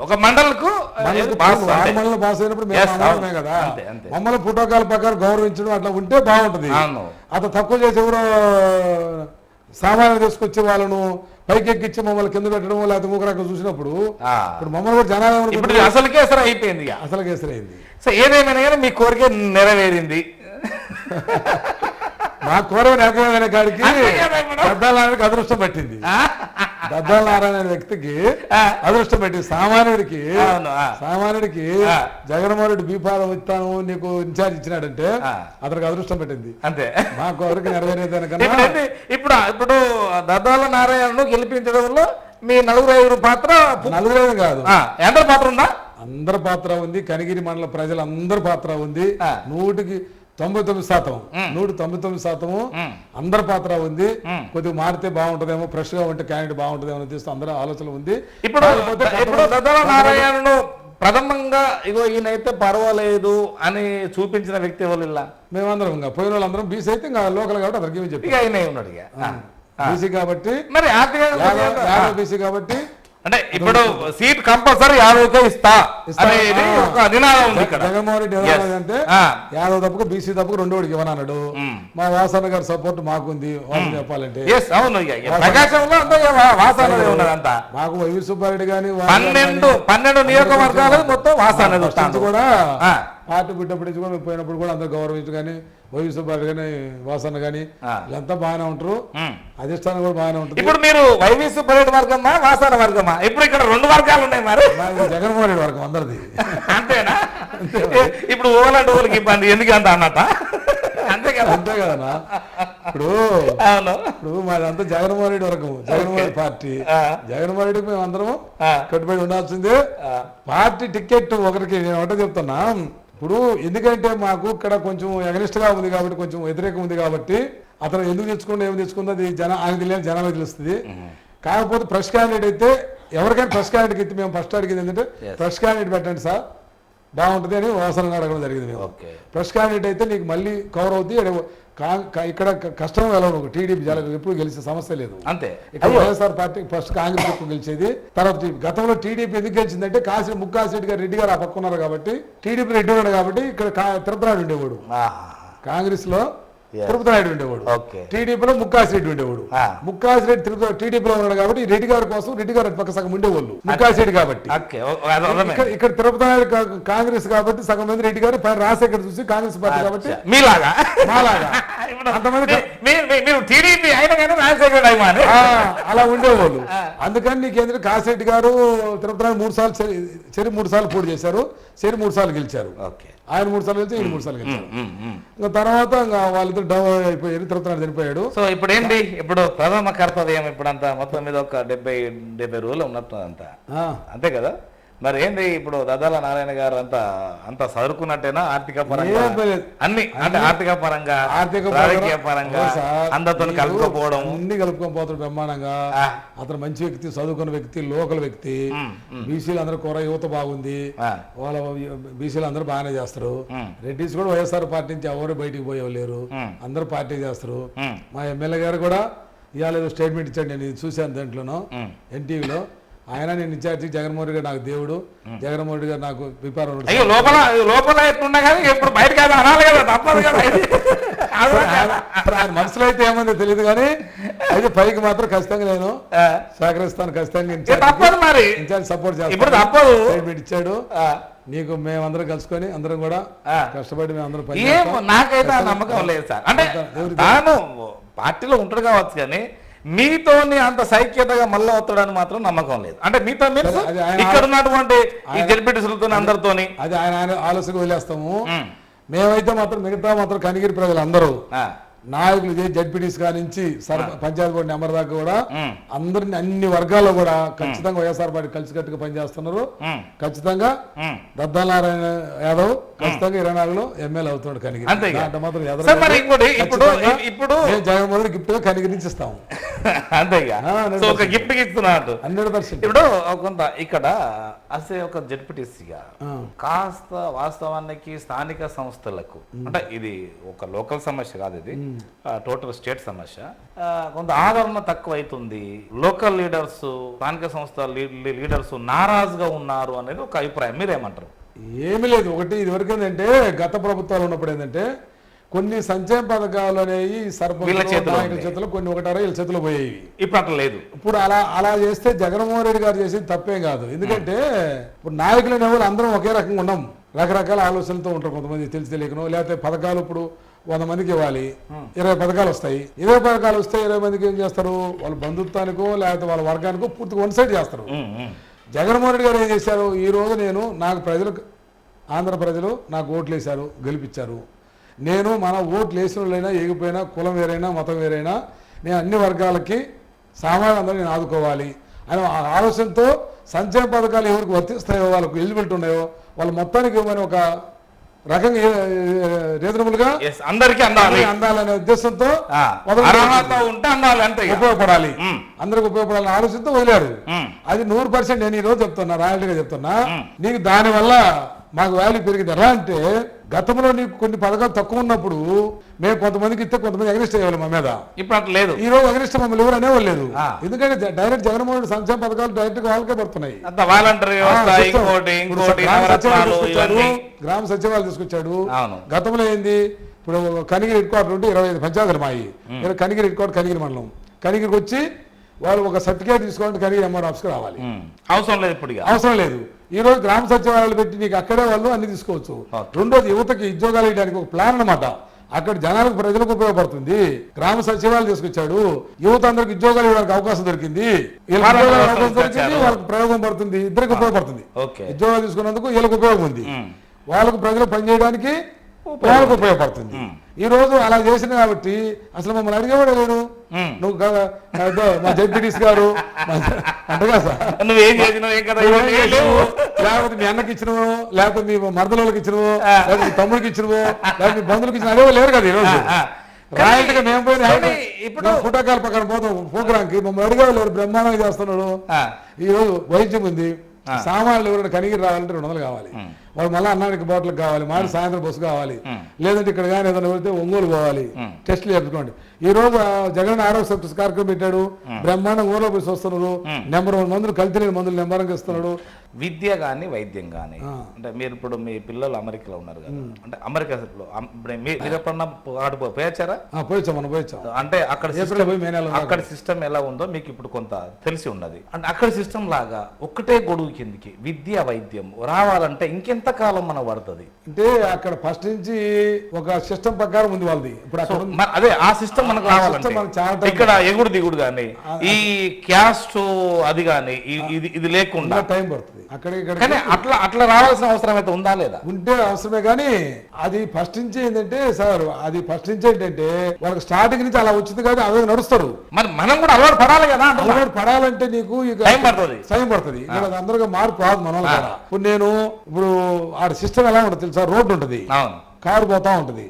ఒక మండలకు మండలం పాస్ అయినప్పుడు మేము కదా మమ్మల్ని ప్రోటోకాల్ ప్రకారం గౌరవించడం అట్లా ఉంటే బాగుంటుంది. అతను తక్కువ చేసి ఎవరో సామాన్యులు తీసుకొచ్చి వాళ్ళను పైకి ఎక్కించి మమ్మల్ని కింద పెట్టడం లేకపోతే ఇంకొక రకం చూసినప్పుడు ఇప్పుడు మమ్మల్ని కూడా జనాలు అసలు కేసరి అయిపోయింది. అసలు కేసరి అయింది. సో ఏదేమైనా కానీ మీ కోరిక నెరవేరింది. మా కోరిక నెరవేరిన కాడికి అంతే కదా ఇప్పుడు. దద్దాల నారాయణకి అదృష్టం పట్టింది. దద్దాల నారాయణ అనే వ్యక్తికి అదృష్టం పెట్టింది. సామాన్యుడికి అవును, జగన్మోహన్ రెడ్డి బీఫారం ఇస్తాను నీకు ఇన్ఛార్జ్ ఇచ్చినాడంటే అతనికి అదృష్టం పెట్టింది. అంతే. మా కోరిక నెరవేరేదానికన్నా ఇప్పుడు దద్దాల నారాయణను గెలిపించడంలో మీ నలుగురు పాత్ర నలుగురే కాదు, ఎంత పాత్ర ఉందా? అందరి పాత్ర ఉంది. కనిగిరి మండల ప్రజలందరి పాత్ర ఉంది. 99% 199% అందరి పాత్ర ఉంది. కొద్దిగా మారితే బాగుంటుందేమో, ఫ్రెష్ గా ఉంటే క్యాండిడేట్ బాగుంటుందేమో తీస్తూ అందరూ ఆలోచన ఉంది. ఇప్పుడు దద్దాల నారాయణను ప్రథమంగా ఇగో ఈయనైతే పర్వాలేదు అని చూపించిన వ్యక్తి ఎవరు? మేమందరం ఇంకా పోయిన వాళ్ళందరం బీసీ అయితే ఇంకా లోకల్ కాబట్టి అతనికి ఏమి చెప్పి ఆయన ఉన్నాడు బీసీ కాబట్టి, మరి బీసీ కాబట్టి అంటే ఇప్పుడు సీట్ కంపల్సరీ 50కే ఇస్తా అనేది ఒక నినాదం ఉంది ఇక్కడ. జగన్మోహన్ రెడ్డి అంటే యాదవ్ తప్పకు బీసీ తప్పకు 2 ఓడికి ఇవ్వనన్నాడు. మా వాసన్న గారి సపోర్ట్ మాకుంది చెప్పాలంటే. అవును, ప్రకాశంలో అంతా మాకు వైవి సుబ్బారెడ్డి గాని 12 నియోజకవర్గాలు మొత్తం వాసన కూడా పార్టీ పుట్టినప్పుడు కూడా పోయినప్పుడు కూడా అందరూ గౌరవించు కానీ వైవి సుబ్బారెడ్డి కానీ వాసన్న కానీ వీళ్ళంతా బాగానే ఉంటారు. అధిష్టానం కూడా బాగానే ఉంటుంది. ఇప్పుడు మీరు వైవి సుబ్బారెడ్డి వర్గమా వాసన వర్గమా? ఇప్పుడు ఇక్కడ 2 వర్గాలు ఉన్నాయి. మరి జగన్మోహన్ రెడ్డి వర్గం అందరిది అంతేనా? ఇప్పుడు ఓలాంటి ఊరికి ఇబ్బంది ఎందుకు అంత అన్నట్ట? అంతే కదా, అంతే కదనా. ఇప్పుడు మాదంతా జగన్మోహన్ రెడ్డి వర్గం, జగన్మోహన్ రెడ్డి పార్టీ. జగన్మోహన్ రెడ్డికి మేము అందరం కట్టుబడి ఉండాల్సిందే. పార్టీ టికెట్ ఒకరికి నేను ఒకటే చెప్తున్నా. ఇప్పుడు ఎందుకంటే మాకు ఇక్కడ కొంచెం ఎగనిస్ట్ గా ఉంది కాబట్టి, కొంచెం వ్యతిరేకం ఉంది కాబట్టి అతను ఎందుకు తెచ్చుకుంటే ఏమి తెచ్చుకుందో అది ఆయన తెలియని జనాలకు తెలుస్తుంది. కాకపోతే ఫ్రెష్ క్యాండిడేట్ అయితే ఎవరికైనా ఫ్రెష్ క్యాండిడేట్ అయితే మేము ఫస్ట్ అడిగింది ఏంటంటే ఫ్రెష్ క్యాండిడేట్ పెట్టండి సార్ బాగుంటుంది అని వాసనగా అడగడం జరిగింది. మేము ఫ్రెష్ క్యాండిడేట్ అయితే నీకు మళ్ళీ కవర్ అవుతుంది. ఇక్కడ కష్టం వెళ్ళవు. టీడీపీ ఎప్పుడు గెలిచే సమస్య లేదు. అంతే. ఇక్కడ వైఎస్ఆర్ పార్టీ ఫస్ట్ కాంగ్రెస్ ఎక్కువ గెలిచేది. తర్వాత గతంలో టీడీపీ ఎందుకు గెలిచిందంటే ముక్కాసిరెడ్డి గారు, రెడ్డి గారు ఆ పక్క ఉన్నారు కాబట్టి, టీడీపీ రెడ్డి ఉన్నాడు కాబట్టి ఇక్కడ తిరుపతి ఉండేవాడు. కాంగ్రెస్ లో తిరుపతి నాయుడు ఉండేవాడు, టీడీపీలో ముక్కాసిరెడ్డి ఉండేవాడు. ముక్కాసిరెడ్డి టీడీపీలో ఉన్నాడు కాబట్టి రెడ్డి గారి కోసం రెడ్డి గారు పక్క సగం ఉండేవాళ్ళు ముక్కాసిరెడ్డి కాబట్టి. ఇక్కడ తిరుపతి నాయుడు కాంగ్రెస్ కాబట్టి సగం మంది రెడ్డి గారు, పైన రాజశేఖర్ చూసి కాంగ్రెస్ పార్టీ కాబట్టి మాలాగా అంతమంది అలా ఉండేవాళ్ళు. అందుకని నీకేంద్ర కాసిరెడ్డి గారు తిరుపతి నాయుడు 3 సార్లు చెరి 3 సార్లు పోటీ చేశారు. చెరి 3 సార్లు గెలిచారు. ఆయన 3 సార్లు గెలిచి ఈయన 3 సార్లు గెలిచారు. ఇంకా తర్వాత వాళ్ళిద్దరు డౌన్ అయిపోయారు. తిరుపతి నాయుడు చనిపోయాడు. సో ఇప్పుడు ఏంటి, ఇప్పుడు ప్రథమ కర్తవ్యం ఇప్పుడంతా మొత్తం మీద ఒక 70 రోజులు ఉన్నట్టు అంతా అంతే కదా. మరి ఏంది ఇప్పుడు దద్దాల నారాయణ గారు అంత చదువుకున్నట్టేనా? ఆర్థిక పరంగా అన్ని, అంటే ఆర్థిక పరంగా రాజకీయ పరంగా అందరితో కలుపుకోపోవడం అన్ని కలుపుకోపోతాడు బ్రహ్మాండంగా. అతను మంచి వ్యక్తి, చదువుకున్న వ్యక్తి, లోకల్ వ్యక్తి. బీసీలు అందరూ కూర యువత బాగుంది. వాళ్ళ బీసీలు అందరూ బాగానే చేస్తారు. రెడ్డిస్ కూడా వైఎస్ఆర్ పార్టీ నుంచి ఎవరు బయటికి పోయేవాళ్ళు, అందరూ పార్టీ చేస్తారు. మా ఎమ్మెల్యే గారు కూడా ఇవాళ ఏదో స్టేట్మెంట్ ఇచ్చాడు, నేను చూశాను దాంట్లోనూ ఎన్టీవీలో. ఆయన నేను ఇన్ఛార్జి, జగన్మోహన్ రెడ్డి గారు నాకు దేవుడు, జగన్మోహన్ రెడ్డి గారు నాకు విపారం. మనసులో అయితే ఏమందో తెలియదు కానీ అయితే పైకి మాత్రం ఖచ్చితంగా నేను సహకరిస్తాను. ఖచ్చితంగా ఇన్ఛార్జ్ సపోర్ట్ చేస్తాను. స్టేట్మెంట్ ఇచ్చాడు. నీకు మేమందరం కలుసుకొని అందరం కూడా కష్టపడి మేమందరం. నాకైతే ఆ నమ్మకం లేదు సార్. అంటే తాను పార్టీలో ఉంటాడు కావచ్చు కానీ మీతోని అంత సైక్యతగా మళ్ళీ వస్తాడని మాత్రం నమ్మకం లేదు. అంటే మీతో ఇక్కడ ఉన్నటువంటి ఈ జడ్పీటీసీలతో అందరితోని అది ఆయన ఆలోచన వదిలేస్తాము. మేమైతే మాత్రం మిగతా మాత్రం కనిగిరి ప్రజలు అందరూ నాయకులు జడ్పీటీసీ నుంచి పంచాయతీ బోర్డు నెంబర్ దాకా కూడా అందరిని అన్ని వర్గాల్లో కూడా ఖచ్చితంగా వైఎస్ఆర్ పార్టీ కలిసికట్టుగా పనిచేస్తున్నారు. ఖచ్చితంగా దద్దాల నారాయణ యాదవ్ ఖచ్చితంగా 24లో ఎమ్మెల్యే అవుతున్నాడు కనిగిరి. జగన్మోహన్ రెడ్డి గిఫ్ట్ గా కనిగిరి నుంచి ఇస్తాము. అంతేగా గిఫ్ట్ ఇస్తున్నట్టు 100%. ఇప్పుడు కొంత ఇక్కడ అసే ఒక జడ్పీటీసీగా కాస్త వాస్తవానికి స్థానిక సంస్థలకు, అంటే ఇది ఒక లోకల్ సమస్య కాదు, ఇది టోటల్ స్టేట్ సమస్య. కొంత ఆదరణ తక్కువ అవుతుంది. లోకల్ లీడర్స్, స్థానిక సంస్థ లీడర్స్ నారాజుగా ఉన్నారు అనేది ఒక అభిప్రాయం. మీరేమంటారు? ఏమీ లేదు. ఒకటి ఇదివరకు ఏంటంటే గత ప్రభుత్వాలు ఉన్నప్పుడు ఏంటంటే కొన్ని సంక్షేమ పథకాలు అనేవి సర్పంచ్ చేతులు కొన్ని 1 వీళ్ళ చేతిలో పోయేవి. ఇప్పుడు అట్లా లేదు. ఇప్పుడు అలా చేస్తే జగన్మోహన్ రెడ్డి గారు చేసేది తప్పేం కాదు. ఎందుకంటే ఇప్పుడు నాయకులైన వాళ్ళు అందరం ఒకే రకంగా ఉన్నాం. రకరకాల ఆలోచనలతో ఉంటారు కొంతమంది తెలిసి తెలియకనో, లేకపోతే పథకాలు ఇప్పుడు 100 మందికి ఇవ్వాలి, 20 పథకాలు వస్తాయి. 20 పథకాలు వస్తే 20 మందికి ఏం చేస్తారు, వాళ్ళ బంధుత్వానికో లేకపోతే వాళ్ళ వర్గానికో పూర్తిగా వన్ సైడ్ చేస్తారు. జగన్మోహన్ రెడ్డి గారు ఏం చేశారు, ఈ రోజు నాకు ప్రజలు, ఆంధ్ర ప్రజలు నాకు ఓట్లు వేశారు, గెలిపించారు. నేను మన ఓట్లు వేసిన వాళ్ళైనా ఏగిపోయినా, కులం వేరైనా, మతం వేరైనా, నేను అన్ని వర్గాలకి సామాన్యంగా నేను ఆదుకోవాలి అని ఆలోచనతో సంక్షేమ పథకాలు ఎవరికి వర్తిస్తాయో, వాళ్ళకు ఎలిజిబిలిటీ ఉన్నాయో వాళ్ళ మొత్తానికి ఇవ్వమని ఒక రకంగా రీజనబుల్ గా అందరికీ అందాలనే ఉద్దేశంతో ఉపయోగపడాలి, అందరికి ఉపయోగపడాలని ఆలోచనతో వదిలారు. అది 100% నేను ఈ రోజు చెప్తున్నా, రాయల్టీగా చెప్తున్నా, నీకు దానివల్ల మాకు వాల్యూ పెరిగింది. ఎలా అంటే గతంలో నీకు కొన్ని పథకాలు తక్కువ ఉన్నప్పుడు మేము కొంతమందికి ఇస్తే కొంతమంది అగ్నిస్ట్ అయ్యేవాళ్ళు మా మీద. ఇప్పుడు అట్లా లేదు. ఈ రోజు అగ్నిస్ట్ మమ్మల్ని ఎవరు అనేవాళ్ళు లేదు. ఎందుకంటే డైరెక్ట్ జగన్మోహన్ రెడ్డి సంక్షేమ పథకాలు డైరెక్ట్ గా వాళ్ళకే పడుతున్నాయి. గ్రామ సచివాలయం తీసుకొచ్చాడు. గతంలో ఏంది, ఇప్పుడు కనిగిరి హెడ్ క్వార్టర్ ఉంటే 25 పంచాయతీలు మాయి. కనిగిరి హెడ్ క్వార్టర్ కనిగిరి మండలం, కనిగిరికి వచ్చి వాళ్ళు ఒక సర్టిఫికేట్ తీసుకోవాలంటే కనిగిరి ఎంఆర్ ఆఫీస్కి రావాలి. అవసరం లేదు, ఇప్పుడు అవసరం లేదు. ఈ రోజు గ్రామ సచివాలయాలు పెట్టి నీకు అక్కడే వాళ్ళు అన్ని తీసుకోవచ్చు. రెండోది యువతకి ఉద్యోగాలు ఇవ్వడానికి ఒక ప్లాన్ అన్నమాట. అక్కడ జనాలకు ప్రజలకు ఉపయోగపడుతుంది. గ్రామ సచివాలయాలు తీసుకొచ్చాడు, యువత అందరికి ఉద్యోగాలు ఇవ్వడానికి అవకాశం దొరికింది, వాళ్ళకి ప్రయోగం పడుతుంది, ఇద్దరికి ఉపయోగపడుతుంది. ఉద్యోగాలు తీసుకున్నందుకు వీళ్ళకి ఉపయోగం ఉంది, వాళ్ళకు ప్రజలు పనిచేయడానికి వాళ్ళకు ఉపయోగపడుతుంది. ఈ రోజు అలా చేసిన కాబట్టి అసలు మమ్మల్ని అడిగేవాడు లేడు. నువ్వు మా జడ్పీటీసీ గారు లేకపోతే మీ అన్నకి ఇచ్చినవు, లేకపోతే మీ మరదలకి ఇచ్చినవు, లేకపోతే మీ తమ్ముడికి ఇచ్చినవు, లేకపోతే మీ బంధువులకి ఇచ్చిన అదే లేరు కదా. ఈ రోజు రాయల్టీగా మేము పోయిన ఇప్పుడు ఫోటోకాల ప్రకారం పోతాం ప్రోగ్రాంకి, మమ్మల్ని అడిగేవాళ్ళు బ్రహ్మాండంగా చేస్తున్నాడు. ఈ రోజు వైద్యం ఉంది, సామాన్లు ఎవరైనా కనిగిరి రావాలంటే 200 కావాలి, వాళ్ళు మళ్ళీ అన్నానికి బాటిల్ కావాలి, మళ్ళీ సాయంత్రం బస్సు కావాలి, లేదంటే ఇక్కడ కానీ ఏదైనా వెళ్తే ఒంగోలు పోవాలి, టెస్టులు చెప్పుకోండి. ఈ రోజు జగన్ ఆరోగ్య సర్వీస్ కార్యక్రమం పెట్టాడు, బ్రహ్మాండం ఊర్లో పోయి వస్తున్నారు, నెంబర్ 1 మందులు కల్తీ లేని మందులు నెంబరంగా ఇస్తున్నాడు. విద్య కానీ వైద్యం కానీ అంటే మీరు ఇప్పుడు మీ పిల్లలు అమెరికాలో ఉన్నారు కదా, అంటే అమెరికాలో మీరు ఎప్పుడన్నా పోయొచ్చారా? పోయొచ్చా, మనం పోయొచ్చాం. అంటే అక్కడ సిస్టమ్ ఎలా ఉందో మీకు ఇప్పుడు కొంత తెలిసి ఉన్నది. అంటే అక్కడ సిస్టమ్ లాగా ఒక్కటే గొడుగు కిందికి విద్య వైద్యం రావాలంటే ఇంకెంత కాలం మనం పడుతుంది? అంటే అక్కడ ఫస్ట్ నుంచి ఒక సిస్టమ్ ప్రకారం ఉంది వాళ్ళది. ఇప్పుడు అదే ఆ సిస్టమ్ మనకు రావాలంటే ఇక్కడ ఎగుడు దిగుడు కానీ ఈ క్యాస్ట్ అది కానీ ఇది లేకుండా టైం పడుతుంది. అట్లా రావాల్సిన అవసరం అయితే ఉందా లేదా? ఉంటే అవసరమే, కానీ అది ఫస్ట్ నుంచి ఏంటంటే సార్, అది ఫస్ట్ నుంచి ఏంటంటే వాళ్ళకి స్టార్టింగ్ నుంచి అలా వచ్చింది కాబట్టి అవే నడుస్తారు. మరి మనం కూడా అలవాటు పడాలి కదా. అలవాటు పడాలంటే నీకు టైం పడుతుంది. అందరిగా మార్పు రాదు మన కూడా. ఇప్పుడు ఆడ సిస్టమ్ ఎలా ఉంటుంది తెలుసా, రోడ్డు ఉంటుంది, కారు పోతా ఉంటుంది,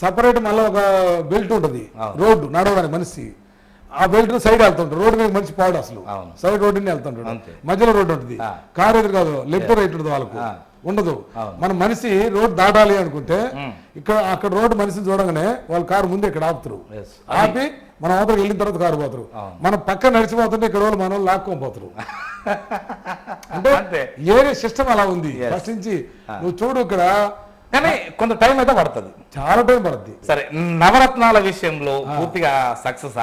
సపరేట్ మళ్ళీ ఒక బెల్ట్ ఉంటుంది, రోడ్డు నడవడానికి మనిషి ఆ బెల్ట్ సైడ్ వెళ్తుంటాడు, రోడ్డు మీద మనిషి పాడు, అసలు సైడ్ రోడ్డు వెళ్తుంటాడు, మధ్యలో రోడ్డు ఉంటుంది, కారు ఎదురు కాదు, లెఫ్ట్ రైట్ ఉంటుంది, వాళ్ళకు ఉండదు. మన మనిషి రోడ్డు దాటాలి అనుకుంటే అక్కడ రోడ్డు మనిషిని చూడగానే వాళ్ళ కారు ముందు ఇక్కడ ఆపుతారు, ఆపి మన అవతలకు వెళ్ళిన తర్వాత కారు పోతారు. మనం పక్క నడిచిపోతుంటే ఇక్కడ వాళ్ళు మన లాక్కొని పోతారు. అంటే ఏరే సిస్టమ్ అలా ఉంది ఫస్ట్ నుంచి. నువ్వు చూడు ఇక్కడ, కానీ కొంత టైం అయితే పడుతుంది, చాలా టైం పడుతుంది. సరే, నవరత్నాల విషయంలో పూర్తిగా సక్సెస్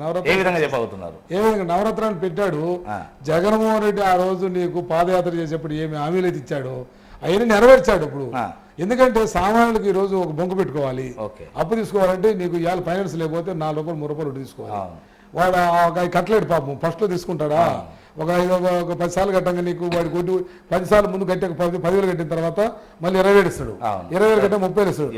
నవరత్న ఏ విధంగా చెప్పబోతున్నారు? ఏ విధంగా నవరత్నాలు పెట్టాడు జగన్మోహన్ రెడ్డి. ఆ రోజు నీకు పాదయాత్ర చేసేప్పుడు ఏమి హామీలు అయితే ఇచ్చాడు అవన్నీ నెరవేర్చాడు. ఇప్పుడు ఎందుకంటే సామాన్యులకు ఈ రోజు ఒక బొంకు పెట్టుకోవాలి, అప్పు తీసుకోవాలంటే నీకు ఇవాళ ఫైనాన్స్ లేకపోతే 4 రూపాయలు 3 రూపాయలు తీసుకోవాలి. వాడు కట్టలేడు పాపం, ఫస్ట్ లో తీసుకుంటాడా, ఒక 10 సార్లు కట్టంగా నీకు వాడి కొట్టి 10 సార్లు ముందు కట్టే 10,000 కట్టిన తర్వాత మళ్ళీ 20,000 ఇస్తాడు, 20,000 కట్టే 30,000 ఇస్తాడు,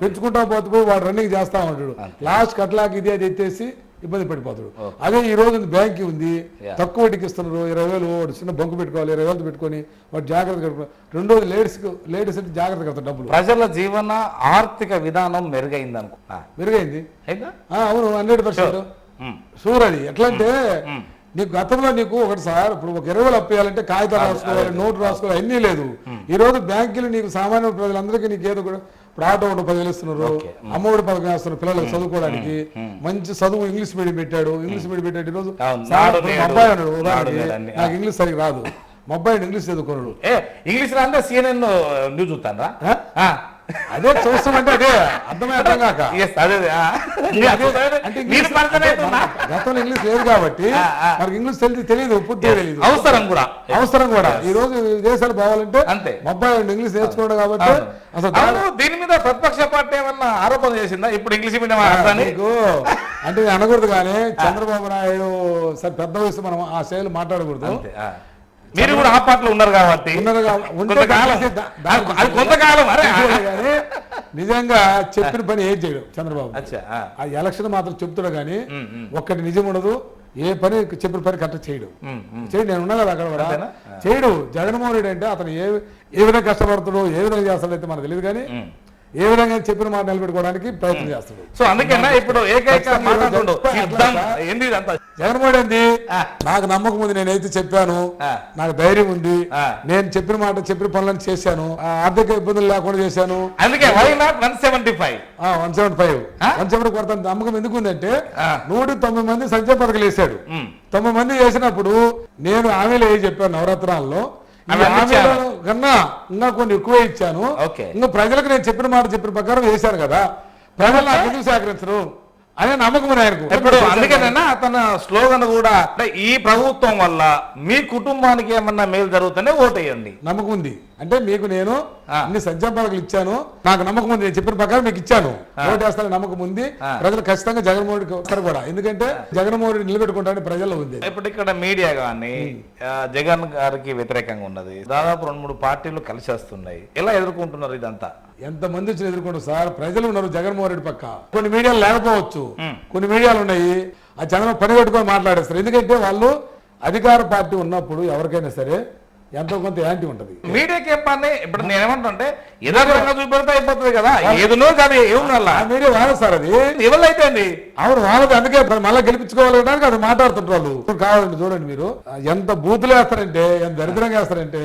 పెంచుకుంటా పోతుడు వాడు రన్నింగ్ చేస్తా ఉంటాడు. లాస్ట్ కట్లాకి ఇది అది ఎత్తేసి ఇబ్బంది పడిపోతాడు. అదే ఈ రోజు బ్యాంక్ ఉంది, తక్కువ వడ్డీకి ఇస్తున్నారు, 20,000 వాడు చిన్న బంకు పెట్టుకోవాలి, 20,000 పెట్టుకొని వాడు జాగ్రత్త కట్టుకోవాలి. రెండోది లేడీస్ అంటే జాగ్రత్త కడతారు డబ్బులు. ప్రజల జీవన ఆర్థిక విధానం మెరుగైంది అనుకో, మెరుగైంది. అవును, 100% షూర్. అది ఎట్లా అంటే నీకు గతంలో నీకు ఒకటి సార్, ఇప్పుడు ఒక 20,000 అప్పేయాలంటే కాగితాలు రాసుకోవాలి, నోటు రాసుకోవాలి, అన్నీ లేదు. ఈ రోజు బ్యాంకులు నీకు సామాన్య ప్రజలందరికీ నీకు ఏదో కూడా ఇప్పుడు ఆటో 10,000 ఇస్తున్నారు, అమ్మఒడి పథకం వేస్తున్నారు పిల్లలకు చదువుకోవడానికి, మంచి చదువు ఇంగ్లీష్ మీడియం పెట్టాడు. ఈ రోజు అబ్బాయి అన్నాడు, ఉదాహరణకి నాకు ఇంగ్లీష్ సరిగ్గా రాదు, మా అబ్బాయి ఇంగ్లీష్ చదువుకున్నాడు. ఇంగ్లీష్ రాంటే CNN న్యూస్ చూస్తాను అదే చూస్తామంటే అదే అర్థమే అర్థం కాక Yes, అదే అంటే గతంలో ఇంగ్లీష్ లేదు కాబట్టి మనకి ఇంగ్లీష్ తెలియదు పూర్తిగా తెలియదు, అవసరం కూడా. ఈ రోజు దేశాలు బావాలంటే అంతే మొబైల్ ఇంగ్లీష్ నేర్చుకోవడం కాబట్టి అసలు దీని మీద ప్రతిపక్ష పార్టీ ఏమన్నా ఆరోపణ చేసిందా ఇప్పుడు ఇంగ్లీష్ మీడియం నీకు అంటే అనకూడదు కానీ చంద్రబాబు నాయుడు సరే పెద్ద వయసు మనం ఆ శైలి మాట్లాడకూడదు. మీరు కూడా ఆ పార్టీలో ఉన్నారు కాబట్టి కొంతకాలం కానీ నిజంగా చెప్పిన పని ఏం చేయడు చంద్రబాబు. ఆ ఎలక్షన్ మాత్రం చెప్తాడు కానీ ఒక్కటి నిజం ఉండదు, ఏ పని చెప్పిన పని కరెక్ట్ చేయడు. నేను ఉన్నా కదా అక్కడ కూడా చేయడు. జగన్మోహన్ రెడ్డి అంటే అతను ఏ విధంగా కష్టపడుతాడు, ఏ విధంగా చేస్తాడో అయితే మనకు తెలియదు కానీ ఏ విధంగా చెప్పిన మాట నిలబెట్టుకోవడానికి ప్రయత్నం చేస్తాడు. సో అందుకన్నా ఇప్పుడు జగన్మోహన్ రెడ్డి నాకు నమ్మకం ఉంది, నేనైతే చెప్పాను, నాకు ధైర్యం ఉంది, నేను చెప్పిన మాట చెప్పిన పనులను చేశాను, ఆర్థిక ఇబ్బందులు లేకుండా చేశాను. అందుకే 175 కొడతాను నమ్మకం ఎందుకు ఉందంటే 109 మంది సంక్షేమ పథకాలు వేశాడు. 9 మంది వేసినప్పుడు నేను హామీలు ఏ చెప్పాను నవరత్నాల్లో కన్నా ఇంకా కొన్ని ఎక్కువ ఇచ్చాను. ఇంకా ప్రజలకు నేను చెప్పిన మాట చెప్పిన ప్రకారం వేశాను కదా, ప్రజలు నాకు ఎందుకు సహకరించరు అనే నమ్మకం ఆయనకు. ఇప్పుడు అందుకేనన్నా అతను స్లోగన్ కూడా అంటే ఈ ప్రభుత్వం వల్ల మీ కుటుంబానికి ఏమన్నా మేలు జరుగుతుంటే ఓటేయండి నమ్మకం ఉంది. అంటే మీకు నేను అన్ని సంక్షేమ పథకాలు ఇచ్చాను, నాకు నమ్మకం ఉంది, నేను చెప్పిన ప్రకారం మీకు ఇచ్చాను, ఓటేస్తానని నమ్మకం ఉంది. ప్రజలు ఖచ్చితంగా జగన్మోహన్ రెడ్డికి వస్తారు కూడా, ఎందుకంటే జగన్మోహన్ రెడ్డి నిలబెట్టుకుంటారని ప్రజల్లో ఉంది. ఇప్పుడు ఇక్కడ మీడియా కానీ జగన్ గారికి వ్యతిరేకంగా ఉన్నది, దాదాపు 2-3 పార్టీలు కలిసి వస్తున్నాయి. ఎలా ఎదుర్కొంటున్నారు ఇదంతా? ఎంతమంది వచ్చి ఎదుర్కొంటారు సార్? ప్రజలు ఉన్నారు జగన్మోహన్ రెడ్డి పక్క. కొన్ని మీడియాలు లేకపోవచ్చు, కొన్ని మీడియాలు ఉన్నాయి, ఆ చంద్రబాబు పని పెట్టుకొని మాట్లాడేస్తారు. ఎందుకంటే వాళ్ళు అధికార పార్టీ ఉన్నప్పుడు ఎవరికైనా సరే ఎంతో కొంత యాంటీ ఉంటది. మీడియాకి చెప్పండి. ఇప్పుడు నేనేమంటే ఎదురుగా చూపెడితే అయిపోతుంది కదా, ఏదో కాదు ఏమన్నా మీడియా వాళ్ళ సార్ అది ఎవరైతే అండి అవును వాళ్ళది. అందుకే మళ్ళీ గెలిపించుకోవాలంటే అది మాట్లాడుతుంటారు. కావాలండి చూడండి, మీరు ఎంత బూతులు వేస్తారంటే, ఎంత దరిద్రంగా వేస్తారంటే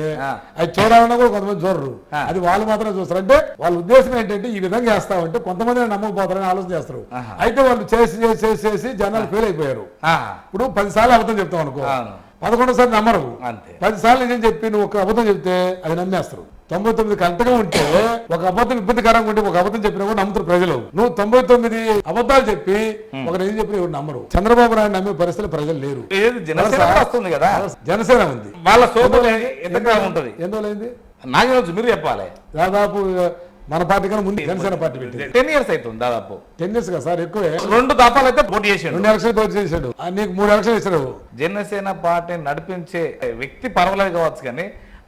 అది చూడాలన్నా కూడా కొంతమంది చూడరు, అది వాళ్ళు మాత్రమే చూస్తారు. అంటే వాళ్ళ ఉద్దేశం ఏంటంటే ఈ విధంగా వేస్తామంటే కొంతమంది నమ్మకపోతారని ఆలోచన చేస్తారు. అయితే వాళ్ళు చేసి జనాలు ఫెయిల్ అయిపోయారు. ఇప్పుడు 10 సార్లు అబద్ధం చెప్తాం అనుకో, 11వ సారి నమ్మరు. 10 సార్లు నిజం చెప్పి నువ్వు ఒక అబద్ధం చెప్తే అది నమ్మేస్తారు. 99 కరెక్ట్గా ఉంటే ఒక అబద్ధం ఇబ్బందికరంగా ఉంటే ఒక అబద్ధం చెప్పినా కూడా నమ్ముతారు ప్రజలు. నువ్వు 99 అబద్ధాలు చెప్పి ఒక నిజం చెప్పిన ఎవరు నమ్మరు. చంద్రబాబు నాయుడు నమ్మే పరిస్థితులు ప్రజలు లేరు. జనసేన ఉంది, వాళ్ళ సోదరు ఉంటుంది. ఎందువల్లైంది నాకు తెలుసు, మీరు చెప్పాలి. దాదాపు మన పార్టీ కన్నా ముందు జనసేన పార్టీ పెట్టి 10 years అవుతుంది. దాదాపు 10 years కదా సార్, ఎక్కువే. 2 దఫాలు అయితే పోటీ చేసాడు, 2 ఎలక్షన్లు పోటీ చేశాడు, నీకు 3 ఎలక్షన్లు ఇచ్చాడు. జనసేన పార్టీని నడిపించే వ్యక్తి పర్వాలేదు కావచ్చు, కానీ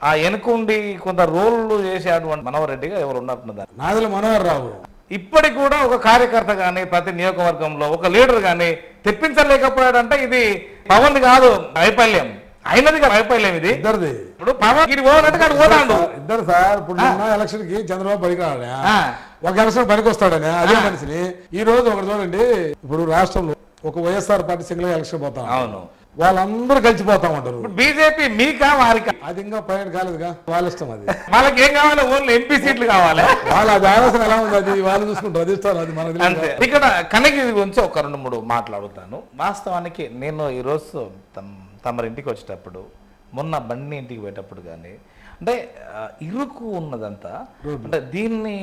ఆ వెనుకుండి కొంత రోళ్లు చేసేటువంటి మనోహర్ రెడ్డిగా ఎవరు ఉన్నట్టున్నారు. నాదల మనోహర్ రావు ఇప్పటికి కూడా ఒక కార్యకర్త గానీ ప్రతి నియోజకవర్గంలో ఒక లీడర్ గానీ తెప్పించలేకపోయాడంటే ఇది పవన్ కాదు వైఫల్యం, అయినది వైఫల్యం ఇది. ఇద్దరిది. ఇప్పుడు పవన్ ఇది పోవాలంటే పోతాడు ఇద్దరు సార్. ఇప్పుడు ఎలక్షన్ కి చంద్రబాబు పనికిరాడనే, ఒక ఎలక్షన్ పనికి వస్తాడనే అదే మనిషిని. ఈ రోజు ఒకటి చూడండి, ఇప్పుడు రాష్ట్రంలో ఒక వైఎస్ఆర్ పార్టీ సింగిల్ ఎలక్షన్ పోతాం, అవును, వాళ్ళందరూ కలిసిపోతా ఉంటారు. బీజేపీ మీకా వారికా? అది ఇంకా పైన కాలేదుగా, వాళ్ళ ఇష్టం. అది వాళ్ళకి ఏం కావాలి? ఓన్లీ ఎంపీ సీట్లు కావాలి. వాళ్ళ అది ఆలోచన ఎలా ఉంది, అది వాళ్ళు చూసుకుంటారు, అది ఇస్తారు, అది మనకి అంతే. ఇక్కడ కనగిరి గురించి ఒక 2-3 మాట్లాడుతాను. వాస్తవానికి నేను ఈరోజు తమరింటికి వచ్చేటప్పుడు, మొన్న బండి ఇంటికి పోయేటప్పుడు కానీ అంటే ఇరుకు ఉన్నదంతా, అంటే దీన్ని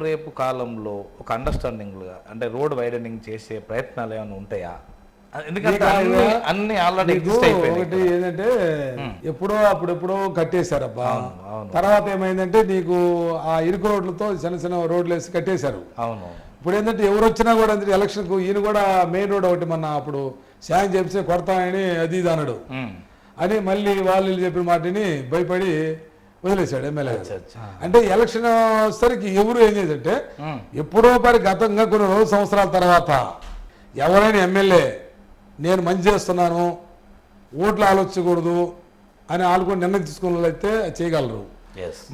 రేపు కాలంలో ఒక అండర్స్టాండింగ్గా అంటే రోడ్ వైడనింగ్ చేసే ప్రయత్నాలు ఏమైనా ఉంటాయా? ఎందుకంటే అన్ని ఆల్రెడీ ఒకటి ఏంటంటే అప్పుడెప్పుడో కట్టేశారబ్బా. తర్వాత ఏమైందంటే నీకు ఆ ఇరుకు రోడ్లతో చిన్న రోడ్లు వేసి కట్టేశారు. అవును. ఇప్పుడు ఏంటంటే ఎవరు వచ్చినా కూడా ఎలక్షన్ కు ఈయన కూడా మెయిన్ రోడ్ ఒకటి మన అప్పుడు సాయం చేసి కొడతానని అది ఇది అన్నాడు అని మళ్ళీ వాళ్ళు చెప్పిన మాటని భయపడి వదిలేశాడు ఎమ్మెల్యే. అంటే ఎలక్షన్ సరికి ఎవరు ఏం చేశారంటే ఎప్పుడో గతంగా కొన్ని సంవత్సరాల తర్వాత ఎవరైనా ఎమ్మెల్యే నేను మంచి చేస్తున్నాను, ఓట్లు ఆలోచించకూడదు అని ఆడుకొని నిర్ణయం తీసుకున్న అయితే చేయగలరు.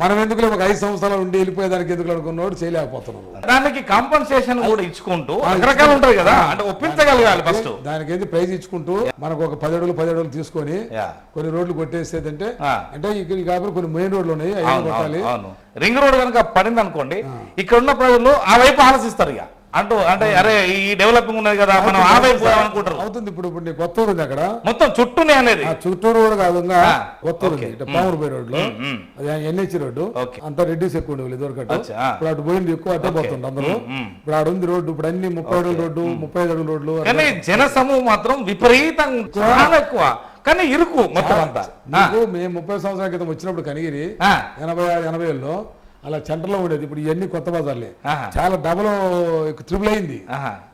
మనం ఎందుకు ఒక 5 సంవత్సరాలు ఉండి వెళ్ళిపోయేదానికి ఎందుకు అనుకున్నాడు చేయలేకపోతున్నాడు. దానికి కాంపన్సేషన్ కూడా ఇచ్చుకుంటూ రకరకాలు ఉంటాయి కదా, అంటే ఒప్పించగలగాలి ఫస్ట్. దానికి ఏంటి ప్రైజ్ ఇచ్చుకుంటూ మనకు ఒక 10 అడుగులు తీసుకొని కొన్ని రోడ్లు కొట్టేసేదంటే అంటే ఇక్కడ కాబట్టి కొన్ని మెయిన్ రోడ్లు ఉన్నాయి, అవి కొట్టాలి. రింగ్ రోడ్ కనుక పడింది అనుకోండి, ఇక్కడ ఉన్న ప్రజలు ఆ వైపు ఆలోచిస్తారు. ఇక అంటే అరే ఈ డెవలపింగ్ ఉన్నది కదా మనం ఆ వైపు అనుకుంటారు. అవుతుంది. ఇప్పుడు కొత్త ఉంది అక్కడ మొత్తం చుట్టూనే అనేది చుట్టూరు కూడా కాదు, కొత్త ఉంది పామురుపై రోడ్ లో, ఎన్హెచ్ రోడ్డు అంతా రెడ్యూస్ ఎక్కువ ఉండేది ఇదివరకు. ఇప్పుడు అటు పోయింది ఎక్కువ, అట్టే పోతుంది అందరూ. ఇప్పుడు ఆడు ఉంది రోడ్డు, ఇప్పుడు అన్ని 30 అడుగుల రోడ్డు, 35 అడుగుల రోడ్లు. కానీ జన సమూహం మాత్రం విపరీతంగా చాలా ఎక్కువ, కానీ ఇరుకు మొత్తం అంతా. మేము 30 సంవత్సరాల క్రితం వచ్చినప్పుడు కనిగిరి 86-87లో అలా సెంటర్లో ఉండేది. ఇప్పుడు ఇవన్నీ కొత్త బజార్లే, చాలా డబల్ ట్రిపుల్ అయింది.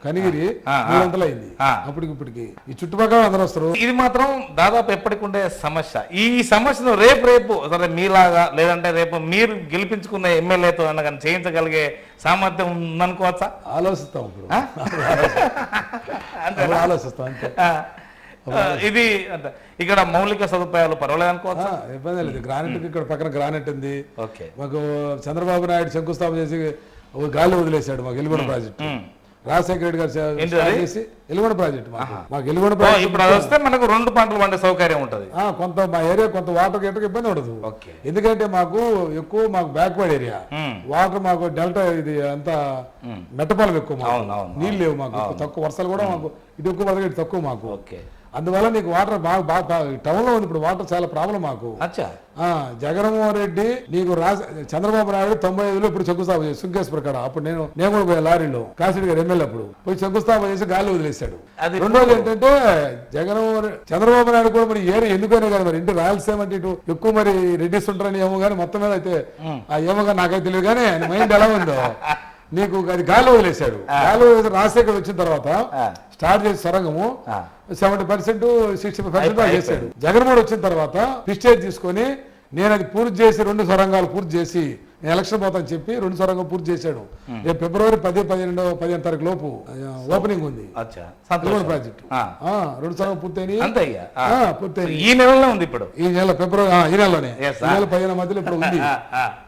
కనిగిరి 300 అయింది అప్పటికి. ఈ చుట్టుపక్కల అందరూ వస్తారు. ఇది మాత్రం దాదాపు ఎప్పటికుండే సమస్య. ఈ సమస్యను రేపు సరే మీలాగా లేదంటే రేపు మీరు గెలిపించుకున్న ఎమ్మెల్యేతో అన్న కానీ చేయించగలిగే సామర్థ్యం ఉందనుకోవచ్చా? ఆలోచిస్తాం ఆలోచిస్తాం అంతే. ఇది అంటే ఇక్కడ మౌలిక సదుపాయాలు పర్వాలేదు అనుకోవచ్చు, ఇబ్బంది లేదు. గ్రానైట్ ఇక్కడ పక్కన గ్రానైట్ ఉంది. మాకు చంద్రబాబు నాయుడు శంకుస్థాపన చేసి గాలి వదిలేశాడు మాకు ఎలుగొండ ప్రాజెక్టు. రాజశేఖర రెడ్డి గారు చేసి ఎలుగొండ ప్రాజెక్టు మాకు ఎలుగొండ ప్రాజెక్ట్ ఇప్పుడు అది వస్తే మనకు 2 పంటలు పండే సౌకర్యం ఉంటుంది. కొంత మా ఏరియా కొంత వాటర్ గేటకు ఇబ్బంది ఉండదు. ఎందుకంటే మాకు బ్యాక్వర్డ్ ఏరియా, వాటర్ మాకు డెల్టా ఇది అంతా మెట్టపాలం ఎక్కువ, నీళ్ళు లేవు మాకు, తక్కువ వర్షాలు కూడా మాకు ఇటు ఎక్కువ పడగ తక్కువ మాకు. అందువల్ల నీకు వాటర్ బాగా టౌన్ లో ఉంది. ఇప్పుడు వాటర్ చాలా ప్రాబ్లం మాకు. జగన్మోహన్ రెడ్డి నీకు చంద్రబాబు నాయుడు 95లో ఇప్పుడు శంకుస్థాపన చేసి సుంకేశ్వర కాడ, అప్పుడు నేను కూడా పోయా లారీలో, కాశీ గారు ఎమ్మెల్యే అప్పుడు పోయి శంకుస్థాపన చేసి గాలి వదిలేశాడు. రెండోది ఏంటంటే చంద్రబాబు నాయుడు కూడా మరి ఏరియా ఎందుకైనా కానీ మరి ఇంటి రాయలసీమ అంటే ఇటు ఎక్కువ మరి రెడ్డిస్ ఉంటారని ఏమో కానీ మొత్తం మీద అయితే ఏమో కానీ నాకైతే తెలియదు, కానీ మైండ్ ఎలా ఉందో నీకు అది గాలి వదిలేశాడు. గాలి వదిలేసి రాజశేఖర్ వచ్చిన తర్వాత స్టార్ట్ చేసి సొరంగము 70%, 60% చేశాడు. జగన్మోహన్ వచ్చిన తర్వాత పిస్టేజ్ తీసుకొని నేను అది పూర్తి చేసి 2 సొరంగాలు పూర్తి చేసి నేను ఎలక్షన్ పోతాను చెప్పి 2 సొరంగం పూర్తి చేశాడు. రేపు ఫిబ్రవరి 10-15 తారీఖు లోపు ఓపెనింగ్ ఉంది ప్రాజెక్టు. 2 సొరంగం పూర్తయినాయి. ఈ నెలలో ఉంది, ఇప్పుడు ఈ నెల ఫిబ్రవరి ఈ నెలలోనే 15 మధ్యలో ఇప్పుడు ఉంది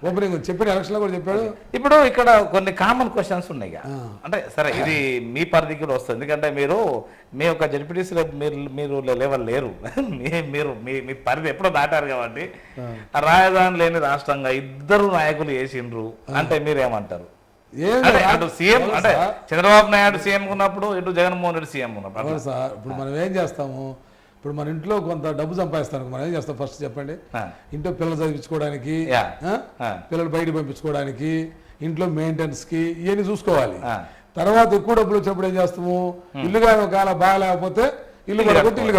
ఓపెనింగ్ ఉంది. చెప్పిన ఎలక్షన్ లో కూడా చెప్పాడు. ఇప్పుడు ఇక్కడ కొన్ని కామన్ క్వశ్చన్స్ ఉన్నాయి. అంటే సరే ఇది మీ పరిధికి వస్తుంది, ఎందుకంటే మీరు మీ యొక్క జడ్పీటీసీ మీరు లెవెల్ లేరు, మీరు మీ పరిధి ఎప్పుడో దాటారు కాబట్టి. రాజధాని లేని రాష్ట్రంగా ఇద్దరు నాయకులు చేసిండ్రు అంటే మీరేమంటారు? అటు సీఎం అంటే చంద్రబాబు నాయుడు సీఎం ఉన్నప్పుడు, ఇటు జగన్మోహన్ రెడ్డి సీఎం ఉన్నప్పుడు. సార్ ఇప్పుడు మనం ఏం చేస్తాము, ఇప్పుడు మన ఇంట్లో కొంత డబ్బు సంపాదిస్తాను, మనం ఏం చేస్తాం ఫస్ట్ చెప్పండి? ఇంట్లో పిల్లలు చదివించుకోవడానికి, పిల్లలు బయటకు పంపించుకోవడానికి, ఇంట్లో మెయింటెనెన్స్ కి ఇవన్నీ చూసుకోవాలి. తర్వాత ఎక్కువ డబ్బులు వచ్చినప్పుడు ఏం చేస్తాము, ఇల్లు కానీ ఒకవేళ బాగా లేకపోతే ఇల్లు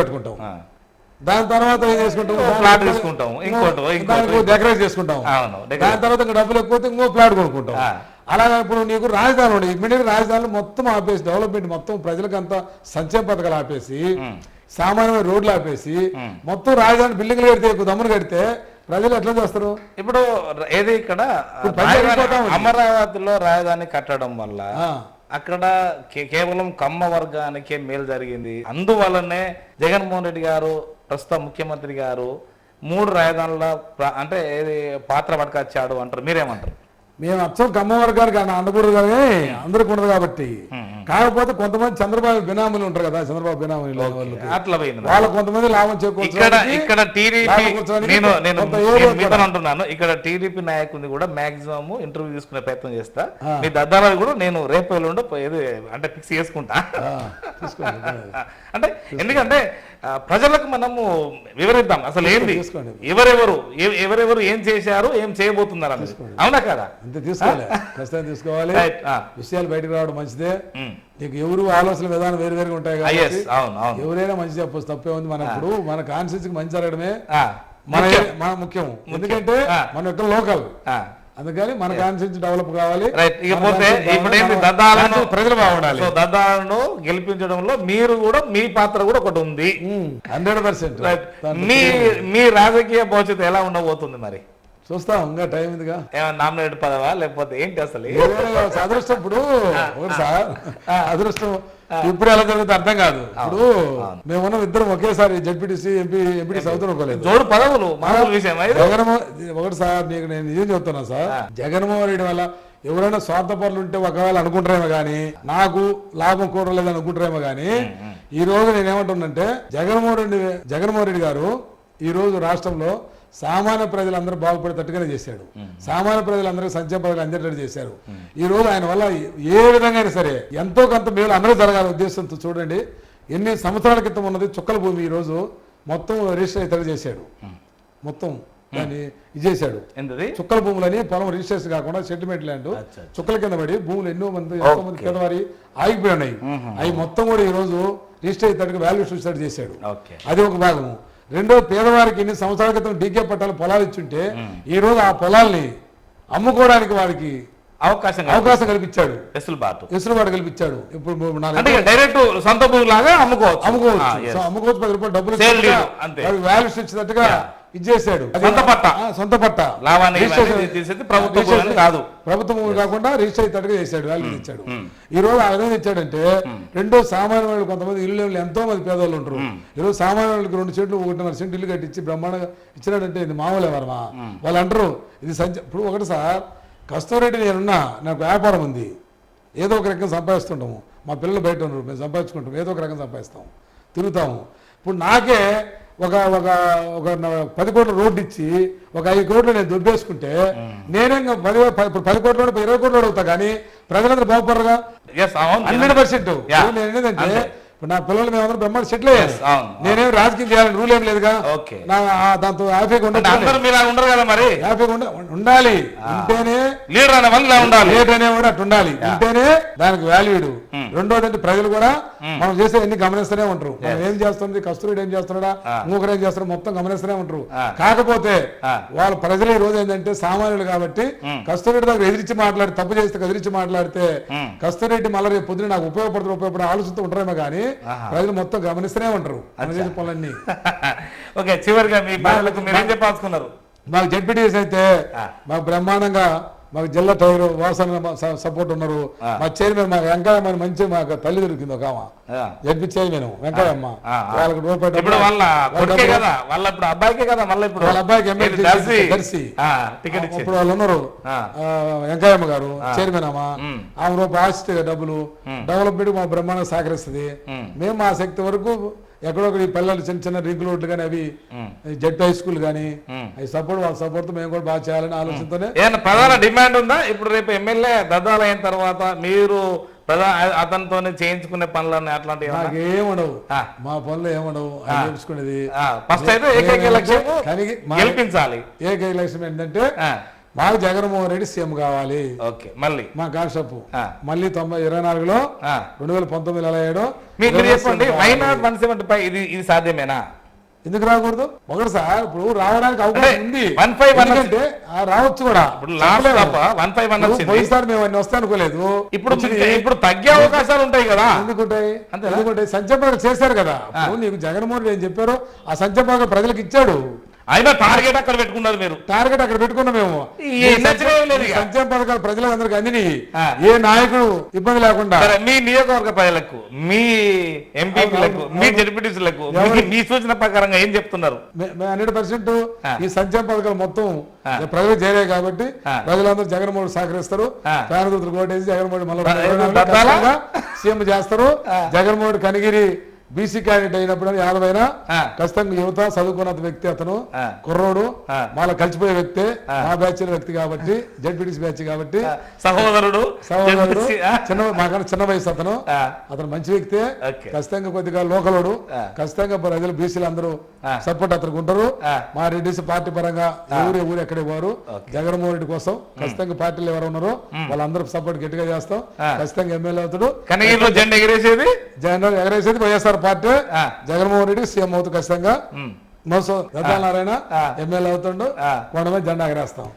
కట్టుకుంటాం. దాని తర్వాత ఏం చేసుకుంటాం, ఫ్లాట్ తీసుకుంటాం, డెకరేట్ చేసుకుంటాం. దాని తర్వాత ఇంకా డబ్బులు ఎక్కువ ఇంకో ఫ్లాట్ కొనుక్కుంటాం. అలాగే ఇప్పుడు నీకు రాజధాని ఉండే ఇమ్మీడియట్ రాజధానిలో మొత్తం ఆపేసి డెవలప్మెంట్ మొత్తం ప్రజలకంతా సంక్షేమ పథకాలు ఆపేసి సామాన్యమైన రోడ్లు ఆపేసి మొత్తం రాజధాని బిల్డింగ్లు కడితే దమ్ములు కడితే ప్రజలు ఎట్లా చేస్తారు? ఇప్పుడు ఏది ఇక్కడ అమరావతిలో రాజధాని కట్టడం వల్ల అక్కడ కేవలం కమ్మ వర్గానికే మేలు జరిగింది. అందువల్లనే జగన్మోహన్ రెడ్డి గారు ప్రస్తుత ముఖ్యమంత్రి గారు 3 రాజధానుల అంటే ఏది పాత్ర పట్టుకొచ్చాడు అంటారు, మీరేమంటారు? మేము అచ్చం కమ్మ వర్గానికి అందకూడదు కానీ అందరికి ఉండదు కాబట్టి. కాకపోతే కొంతమంది చంద్రబాబు బినామీలు ఉంటారు కదా, చంద్రబాబు బినామీలు అట్లా పోయింది వాళ్ళు కొంతమంది లాభం చేకూర్చారు. ఇక్కడ టీడీపీ నేను అంటున్నాను, ఇక్కడ టీడీపీ నాయకుడిని కూడా మాక్సిమం ఇంటర్వ్యూ తీసుకునే ప్రయత్నం చేస్తా. మీ దద్దాలు కూడా నేను రేపు ఎల్లుండి అంటే ఫిక్స్ చేసుకుంటా. అంటే ఎందుకంటే ప్రజలకు మనము వివరిద్దాం అసలు ఏంటి, ఎవరెవరు ఏం చేశారు, ఏం చేయబోతున్నారు అని. అవునా కదా? అంతే తీసుకోవాలి. విషయాలు బయటకు రావడం మంచిదే. నీకు ఎవరు ఆలోచన విధానం వేరుగా ఉంటాయి కాబట్టి ఎవరైనా మంచి చెప్పొచ్చు, తప్పే ఉంది. మనప్పుడు మన కాన్స్టిట్యూన్సీ కి మంచి జరగడమే మన ముఖ్యం. ఎందుకంటే మన యొక్క లోకల్, అందుకని మన కాన్స్టిట్యూన్సీ డెవలప్ కావాలి. ప్రజలు బాగుండాలి. దద్దాలను గెలిపించడంలో మీరు కూడా మీ పాత్ర కూడా ఒకటి ఉంది 100%. మీ రాజకీయ భవిష్యత్తు ఎలా ఉండబోతుంది మరి? చూస్తాం, ఇంకా టైం ఉందిగా. ఏమన్నా నామినేట్ పదవా లేకపోతే ఏంటి అసలు? అదృష్టం ఇప్పుడు ఒకటి సార్, అదృష్టం ఇప్పుడు ఎలా జరుగుతుంది అర్థం కాదు. ఇప్పుడు మేమున్నాం ఇద్దరం ఒకేసారి జడ్పీటీసీ ఎంపీటీసీ అవుతున్నకోలేదు, జోడు పదవులు మామూలు విషయం. ఒకటి సార్ నీకు నేను ఏం చెప్తున్నా సార్, జగన్మోహన్ రెడ్డి వల్ల ఎవరైనా స్వార్థపరులు ఉంటే ఒకవేళ అనుకుంటారేమో కానీ నాకు లాభం కూడలేదు అనుకుంటారేమో కానీ ఈ రోజు నేనేమంటున్నంటే జగన్మోహన్ రెడ్డి గారు ఈ రోజు రాష్ట్రంలో సామాన్య ప్రజలందరూ బాగుపడేటట్టుగానే చేశాడు. సామాన్య ప్రజలందరికీ సంక్షేమ పథకాలు అందేటట్టు చేశారు. ఈ రోజు ఆయన వల్ల ఏ విధంగా అయినా సరే ఎంతో కొంత మేలు అందరూ జరగాల ఉద్దేశంతో చూడండి, ఎన్ని సంవత్సరాల క్రితం ఉన్నది చుక్కల భూమి ఈ రోజు మొత్తం రిజిస్టర్ ఇతడు చేశాడు. మొత్తం దాన్ని ఇది చేశాడు. చుక్కల భూములని పొలం రిజిస్ట్రేషన్ కాకుండా సెటిల్మెంట్ ల్యాండ్ చుక్కల కింద పడి భూములు ఎంతో మంది పేదవారి ఆగిపోయి ఉన్నాయి. అవి మొత్తం కూడా ఈ రోజు రిజిస్టర్ ఇతడికి వాల్యూ సూసైడ్ చేశాడు. అది ఒక భాగము. రెండో, పేదవారికి ఎన్ని సంవత్సరాల క్రితం డీకే పట్టాలు పొలాలు ఇచ్చుంటే ఈ రోజు ఆ పొలాల్ని అమ్ముకోవడానికి వారికి అవకాశం కల్పించాడు, వెసులుబాటు కల్పించాడు. ఇప్పుడు డైరెక్ట్ సొంత భూమి లాగా అమ్ముకోవచ్చు 10 రూపాయలు డబ్బులు వాల్యూస్ ఇచ్చినట్టుగా ఇది చేశాడు. సొంత పట్ట ప్రభుత్వం కాకుండా రిజిస్టర్ ఇతడుగా చేశాడు, వాల్యూ ఇచ్చాడు. ఈ రోజు ఆ విధంగా ఇచ్చాడంటే రెండో, సామాన్య వాళ్ళు కొంతమంది ఇల్లు ఎంతో మంది పేదవాళ్ళు ఉంటారు. ఈరోజు సామాన్య వాళ్ళకి 2 సెంట్లు 1.5 సెంట్లు ఇల్లు కట్టించి బ్రహ్మాండంగా ఇచ్చినాడంటే ఇది మామూలే వర్మ. వాళ్ళు అంటారు ఇది ఇప్పుడు ఒకటి సార్, కస్తూరెడ్డి నేనున్నా, నాకు వ్యాపారం ఉంది, ఏదో ఒక రకంగా సంపాదిస్తుంటాము, మా పిల్లలు బయట ఉన్నారు, మేము సంపాదించుకుంటాము, ఏదో ఒక రకంగా సంపాదిస్తాము, తిరుగుతాము. ఇప్పుడు నాకే ఒక 10 కోట్ల రోడ్డు ఇచ్చి ఒక 5 కోట్లు నేను దుబ్బేసుకుంటే నేనే 10 కోట్ల 20 కోట్లు అడుగుతా, కానీ ప్రజలందరూ బాగుపడరుగా 100%. నేను ఏంటంటే నా పిల్లలు మేమందరం బ్రహ్మాండ సెటిల్ అయ్యారు. నేనేం రాజకీయం చేయాలని రూల్ ఏం లేదుగా. దాంతో హ్యాపీగా ఉండాలి. ఉంటేనే లీడర్ అనేవాడు అటు ఉండాలి, ఉంటేనే దానికి వాల్యూడ్. రెండోది అంటే ప్రజలు కూడా మనం చేసే అన్ని గమనిస్తూనే ఉంటారు. మనం ఏం చేస్తుంది, కస్తూరి ఏం చేస్తున్నాడా, ఇంకొకరు ఏం చేస్తున్నాడు, మొత్తం గమనిస్తూనే ఉంటారు. కాకపోతే వాళ్ళ ప్రజలు ఈ రోజు ఏంటంటే సామాన్యులు కాబట్టి కస్తూరెడ్డి దగ్గర ఎదిరించి మాట్లాడి, తప్పు చేస్తే ఎదిరించి మాట్లాడితే కస్తూరెడ్డి మళ్ళీ పొద్దున నాకు ఉపయోగపడే ఆలోచనతో ఉంటారేమో కానీ ప్రజలు మొత్తం గమనిస్తూనే ఉంటారు పనులన్నీ. ఓకే, చివరిగా మీ బాధలకు మీరేం చెప్పాల్సుకున్నారు? మాకు జడ్పీటీఎస్ అయితే మాకు బ్రహ్మాండంగా మాకు జిల్లా టైర్ వాసన సపోర్ట్ ఉన్నారు. మా చైర్మన్ మా వెంకయ్యమ్మ మంచి మాకు తల్లి దొరికింది ఒక జడ్పీ చైర్మన్ వెంకయ్యమ్మ. వాళ్ళకి వాళ్ళ అబ్బాయికి ఎమ్మెల్యే దర్శి ఇప్పుడు వాళ్ళు ఉన్నారు. వెంకయ్యమ్మ గారు చైర్మన్ అమ్మ, ఆమె రూపాయి ఆస్తి డబ్బులు డెవలప్మెంట్ మా బ్రహ్మాండంగా సహకరిస్తుంది. మేము మా శక్తి వరకు ఎక్కడొకటి పిల్లలు చిన్న చిన్న రింగ్ రోడ్లు కానీ అవి జెడ్ హై స్కూల్ కానీ అవి వాళ్ళ సపోర్ట్ మేము కూడా బాగా చేయాలని ఆలోచనతోనే. ప్రధాన డిమాండ్ ఉందా ఇప్పుడు రేపు ఎమ్మెల్యే దద్దాలు అయిన తర్వాత మీరు అతనితో చేయించుకునే పనులన్నీ అట్లాంటివి ఏమడవు? మా పనులు ఏమడవు నేర్చుకునేది ఫస్ట్ అయితే ఏకైక లక్ష్యం గెలిపించాలి. ఏకైక లక్ష్యం ఏంటంటే మాకు జగన్మోహన్ రెడ్డి సీఎం కావాలి. మళ్ళీ మా కాన్సెప్ట్ మళ్ళీ 24లో 2019 ఎలా అయ్యాడో చెప్పండి. ఇది సాధ్యమేనా? ఎందుకు రాకూడదు? ఒకటి సార్ ఇప్పుడు రావడానికి అవకాశం ఉంది, ఎందుకంటే రావచ్చు కూడా. పోయిసారి మేము అన్ని వస్తా అనుకోలేదు, ఇప్పుడు తగ్గే అవకాశాలు ఉంటాయి కదా. ఎందుకుంటాయి? సంక్షేమ చేశారు కదా. నీకు జగన్మోహన్ రెడ్డి ఏం చెప్పారో ఆ సంక్షేమ ప్రజలకు ఇచ్చాడు. అయినా టార్గెట్ అక్కడ పెట్టుకున్నారు మీరు. టార్గెట్ అక్కడ పెట్టుకున్నాం మేము. సంక్షేమ పథకాలు ప్రజలందరికీ అందిని ఏ నాయకుడు ఇబ్బంది లేకుండా. మీ నియోజకవర్గ ప్రజలకు, మీ ఎంపీలకు, మీ జడ్పీటీసీలకు మీ సూచన ప్రకారంగా ఏం చెప్తున్నారు? 100% ఈ సంక్షేమ పథకాలు మొత్తం ప్రజలు చేరాయి కాబట్టి ప్రజలందరూ జగన్మోహన్ సహకరిస్తారు. పేదలు ఓటేసి జగన్మోహన్ మళ్ళీ సీఎం చేస్తారు. జగన్మోహన్ కనిగిరి బీసీ క్యాండిడేట్ అయినప్పుడు 50 అయినా ఖచ్చితంగా యువత చదువుకున్న వ్యక్తి, అతను కుర్రోడు, మళ్ళీ కలిసిపోయే వ్యక్తి, మా బ్యాచ్ వ్యక్తి కాబట్టి, జడ్పీటీసీ బ్యాచ్ కాబట్టి సహోదరుడు మాకన్నా చిన్న వయసు అతను మంచి వ్యక్తే. ఖచ్చితంగా కొద్దిగా లోకలోడు, ఖచ్చితంగా ప్రజలు బీసీలు అందరూ సపోర్ట్ అతనికి ఉంటారు. మా రెడ్డిస్ పార్టీ పరంగా ఊరు ఎక్కడే పోరు. జగన్మోహన్ రెడ్డి కోసం ఖచ్చితంగా పార్టీలు ఎవరు ఉన్నారో వాళ్ళందరూ సపోర్ట్ గట్టిగా చేస్తాం. ఖచ్చితంగా ఎమ్మెల్యే అవుతాడు. జెండా ఎగరేసేది వైఎస్ఆర్ పార్టీ. జగన్మోహన్ రెడ్డి సీఎం అవుతూ ఖచ్చితంగా నారాయణ ఎమ్మెల్యే అవుతుండు. కొండమే జెండా ఎగరేస్తాం.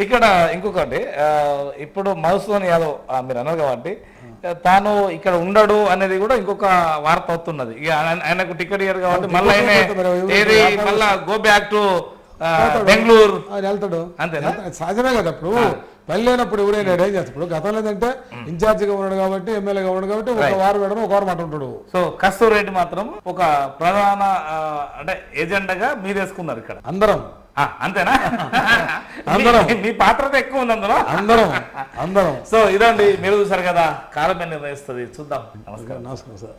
ఇక్కడ ఇంకొకటి, ఇప్పుడు మధుసూదన్ యాదవ్ మీరు అన్నారు కాబట్టి తాను ఇక్కడ ఉండడు అనేది కూడా ఇంకొక వార్త అవుతున్నది. ఆయనకు టికెట్ ఇయ్యారు కాబట్టి మళ్ళీ మళ్ళా గో బ్యాక్ టు బెంగళూరు వెళ్తాడు. అంతేనా? సహజమే కదా. ఇప్పుడు పని లేనప్పుడు ఎవరైనా ఏం చేస్తాడు? ఇప్పుడు గతంలో ఏంటంటే ఇన్ఛార్జిగా ఉన్నాడు కాబట్టి, ఎమ్మెల్యేగా ఉన్నాడు కాబట్టి ఒక వారం వేయడం, ఒక వారం అంటుంటాడు. సో కస్తూరెడ్డి మాత్రం ఒక ప్రధాన అంటే ఏజెండాగా మీరు వేసుకున్నారు ఇక్కడ అందరం. అంతేనా? అందరం. మీ పాత్రత ఎక్కువ ఉంది అందులో. అందరం. సో ఇదండి, మీరు చూసారు కదా, కాలం నిర్ణయిస్తుంది. చూద్దాం. నమస్కారం. నమస్కారం సార్.